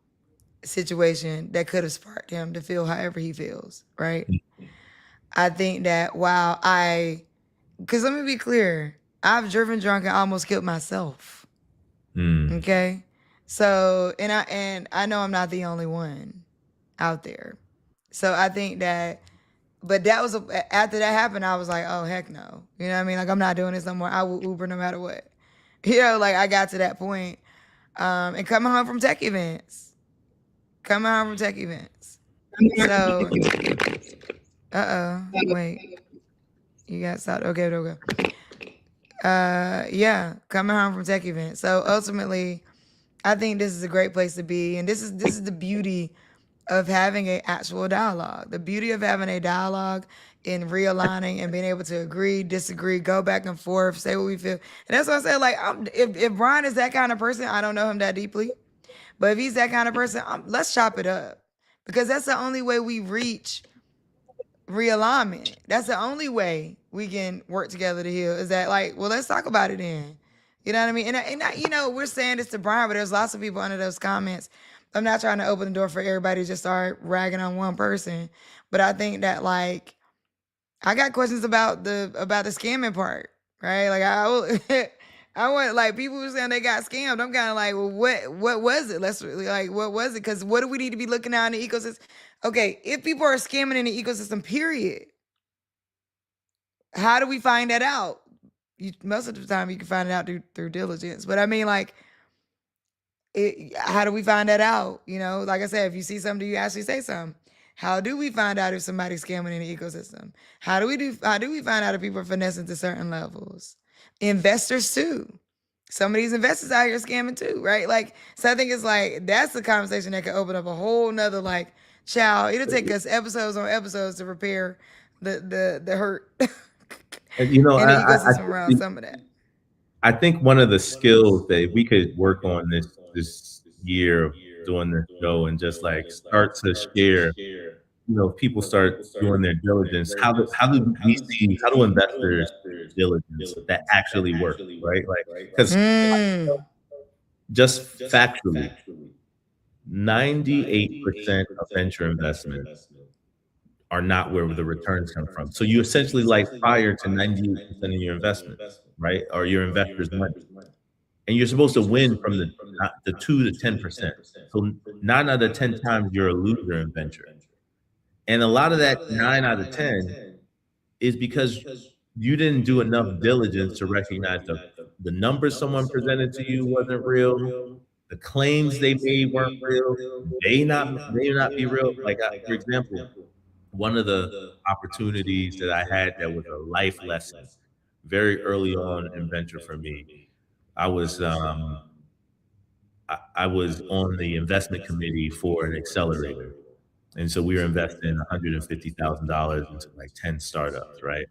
situation that could have sparked him to feel however he feels, right? I think that while because let me be clear, I've driven drunk and almost killed myself. Mm. Okay, so and I know I'm not the only one out there. So I think that, but that was after that happened, I was like, oh heck no, you know what I mean? Like I'm not doing this no more. I will Uber no matter what. You know, like I got to that point, and coming home from tech events, coming home from tech events. So, wait, you got stopped. Okay, okay. Yeah, coming home from tech events. So ultimately, I think this is a great place to be, and this is the beauty of having a actual dialogue. The beauty of having a dialogue in realigning and being able to agree, disagree, go back and forth, say what we feel. And that's why I said, like, if Brian is that kind of person, I don't know him that deeply, but if he's that kind of person, let's chop it up, because that's the only way we reach realignment. That's the only way we can work together to heal. Is that like, well, let's talk about it then. You know what I mean? You know, we're saying this to Brian, but there's lots of people under those comments. I'm not trying to open the door for everybody to just start ragging on one person, but I think that like I got questions about the scamming part, right? Like I want like people who saying they got scammed. I'm kind of like, well, what was it? Let's really like what was it? Because what do we need to be looking at in the ecosystem? Okay, if people are scamming in the ecosystem, period, how do we find that out? Most of the time, you can find it out through diligence. But I mean, like, how do we find that out? You know, like I said, if you see something, you actually say something. How do we find out if somebody's scamming in the ecosystem? How do we find out if people are finessing to certain levels? Investors too. Some of these investors out here scamming too, right? Like, so I think it's like that's the conversation that could open up a whole nother like, child. It'll take us episodes on episodes to repair the hurt And you know, in the ecosystem around some of that. I think one of the skills that we could work on this year of doing this show and just like start to share, you know, if people start doing their diligence, how do how do investors do diligence that actually work, right? Like, because Mm. just factually, 98% of venture investments are not where the returns come from. So you essentially like fire to 98% of your investment, right? Or your investors' money. And you're supposed to win from the 2 to 10%. So 9 out of 10 times you're a loser in venture. And a lot of that 9 out of 10 is because you didn't do enough diligence to recognize the numbers someone presented to you wasn't real, the claims they made weren't real, may not be real. Like for example, one of the opportunities that I had that was a life lesson very early on in venture for me. I was I was on the investment committee for an accelerator. And so we were investing $150,000 into like 10 startups, right?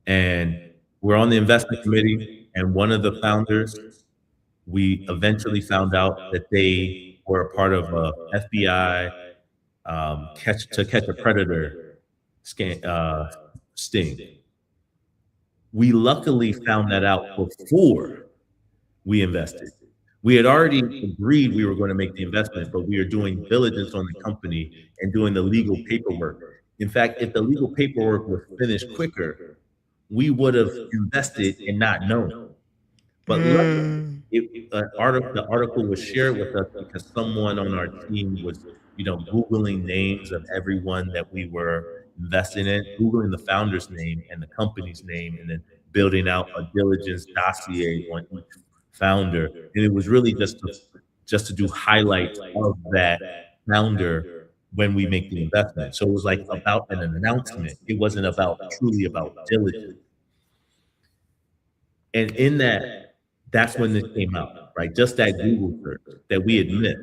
And we're on the investment committee, and one of the founders, we eventually found out that they were a part of a FBI catch a predator sting. We luckily found that out before we invested. We had already agreed we were going to make the investment, but we were doing diligence on the company and doing the legal paperwork. In fact, if the legal paperwork was finished quicker, we would have invested and not known. But luckily, Mm. the article was shared with us because someone on our team was, you know, Googling names of everyone that we were investing in, Googling the founder's name and the company's name, and then building out a diligence dossier on each founder. And it was really just to do highlights of that founder when we make the investment. So it was like about an announcement. It wasn't about truly about diligence. And in that, That's when this came out, right? Just that Google search that we admit,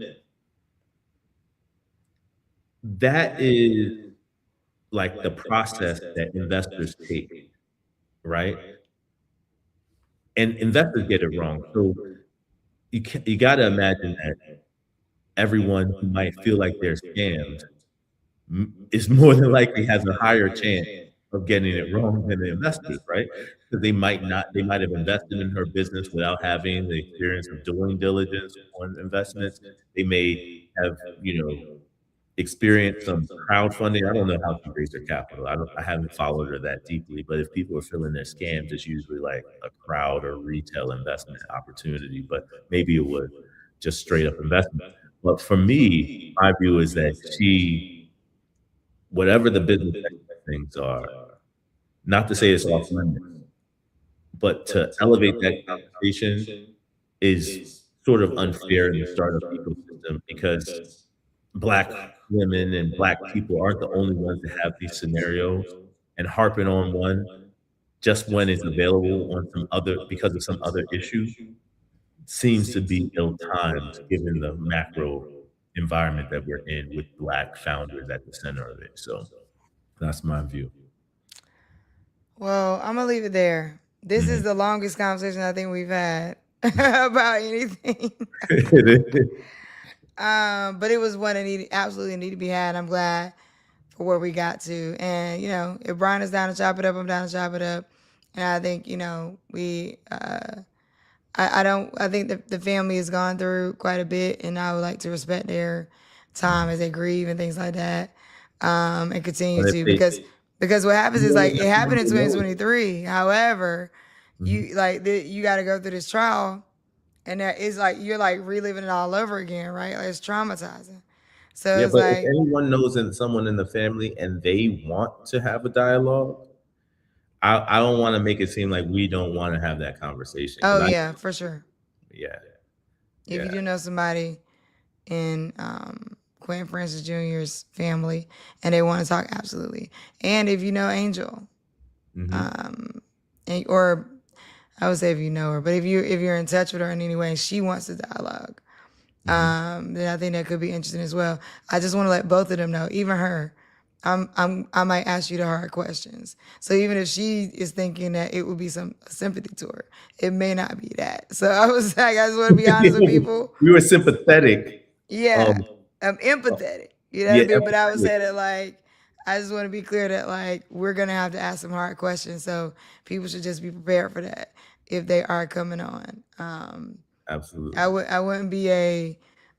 that is like the process that investors take, right? And investors get it wrong. So you got to imagine that everyone who might feel like they're scammed is more than likely has a higher chance of getting it wrong than the investors, right? Because they might have invested in her business without having the experience of doing diligence on investments. They may have, you know, experienced some crowdfunding. I don't know how she raised her capital. I haven't followed her that deeply, but if people are feeling they're scammed, it's usually like a crowd or retail investment opportunity. But maybe it was just straight up investment. But for me, my view is that whatever the business things are, not to say it's off limits, but to elevate that conversation is sort of unfair in the startup ecosystem because Black women and Black people aren't the only ones that have these scenarios, and harping on one just when it's available on some other because of some other issue seems to be ill-timed given the macro environment that we're in with Black founders at the center of it. So that's my view. Well, I'm gonna leave it there. This is Mhm. the longest conversation I think we've had about anything. It is. But it was one that needed absolutely need to be had. I'm glad for where we got to. And if Brian is down to chop it up, I'm down to chop it up. And I think we. I don't. I think the family has gone through quite a bit, and I would like to respect their time Mhm. as they grieve and things like that, and continue But if to they because what happens you is only like it have one happened in good notice. 2023. However, Mhm. you got to go through this trial, and that is like you're like reliving it all over again, right? Like it's traumatizing. So Yeah, it's but if like, anyone knows in someone in the family and they want to have a dialogue, I don't wanna make it seem like we don't wanna have that conversation because oh I yeah, for sure. yeah, If yeah. you do know somebody in Quentin Francis Jr.'s family and they want to talk, absolutely. And if you know Angel, Mhm, um, or I would say if you know her, but if you're in touch with her in any way and she wants to dialogue, mhm. then I think that could be interesting as well. I just want to let both of them know, even her. I might ask you the hard questions. So even if she is thinking that it would be some sympathy to her, it may not be that. So I was like, I just want to be honest with people. We were sympathetic, Yeah, um, I'm uh, empathetic. You know what yeah, I mean? But I would empathetic. say that like I just want to be clear that like we're gonna have to ask some hard questions. So people should just be prepared for that if they are coming on. Absolutely. I wouldn't be a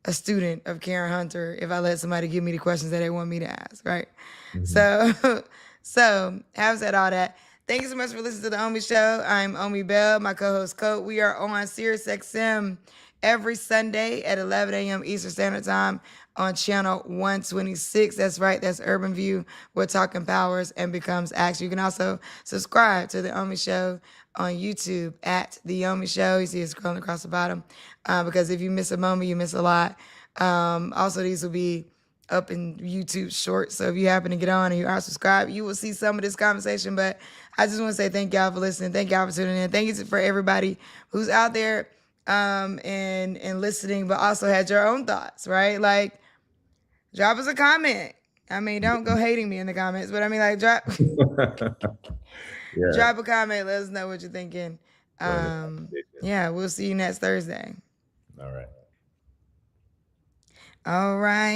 student of Karen Hunter if I let somebody give me the questions that they want me to ask, right? Mhm. So having said all that, thank you so much for listening to the Omi Show. I'm Omi Bell, my co-host Coat. We are on Sirius XM every Sunday at 11 a.m. Eastern Standard Time on channel 126. That's right, that's Urban View. We're talking powers and becomes action. You can also subscribe to the Omi Show on YouTube at the Yomi Show. You see it scrolling across the bottom. Because if you miss a moment, you miss a lot. Also, these will be up in YouTube shorts. So if you happen to get on and you are subscribed, you will see some of this conversation. But I just want to say thank y'all for listening. Thank y'all for tuning in. Thank you for everybody who's out there and listening, but also had your own thoughts, right? Like drop us a comment. I mean, don't go hating me in the comments, but I mean like drop Yeah, drop a comment, let us know what you're thinking. join the conversation. Yeah, we'll see you next Thursday. All right. All right.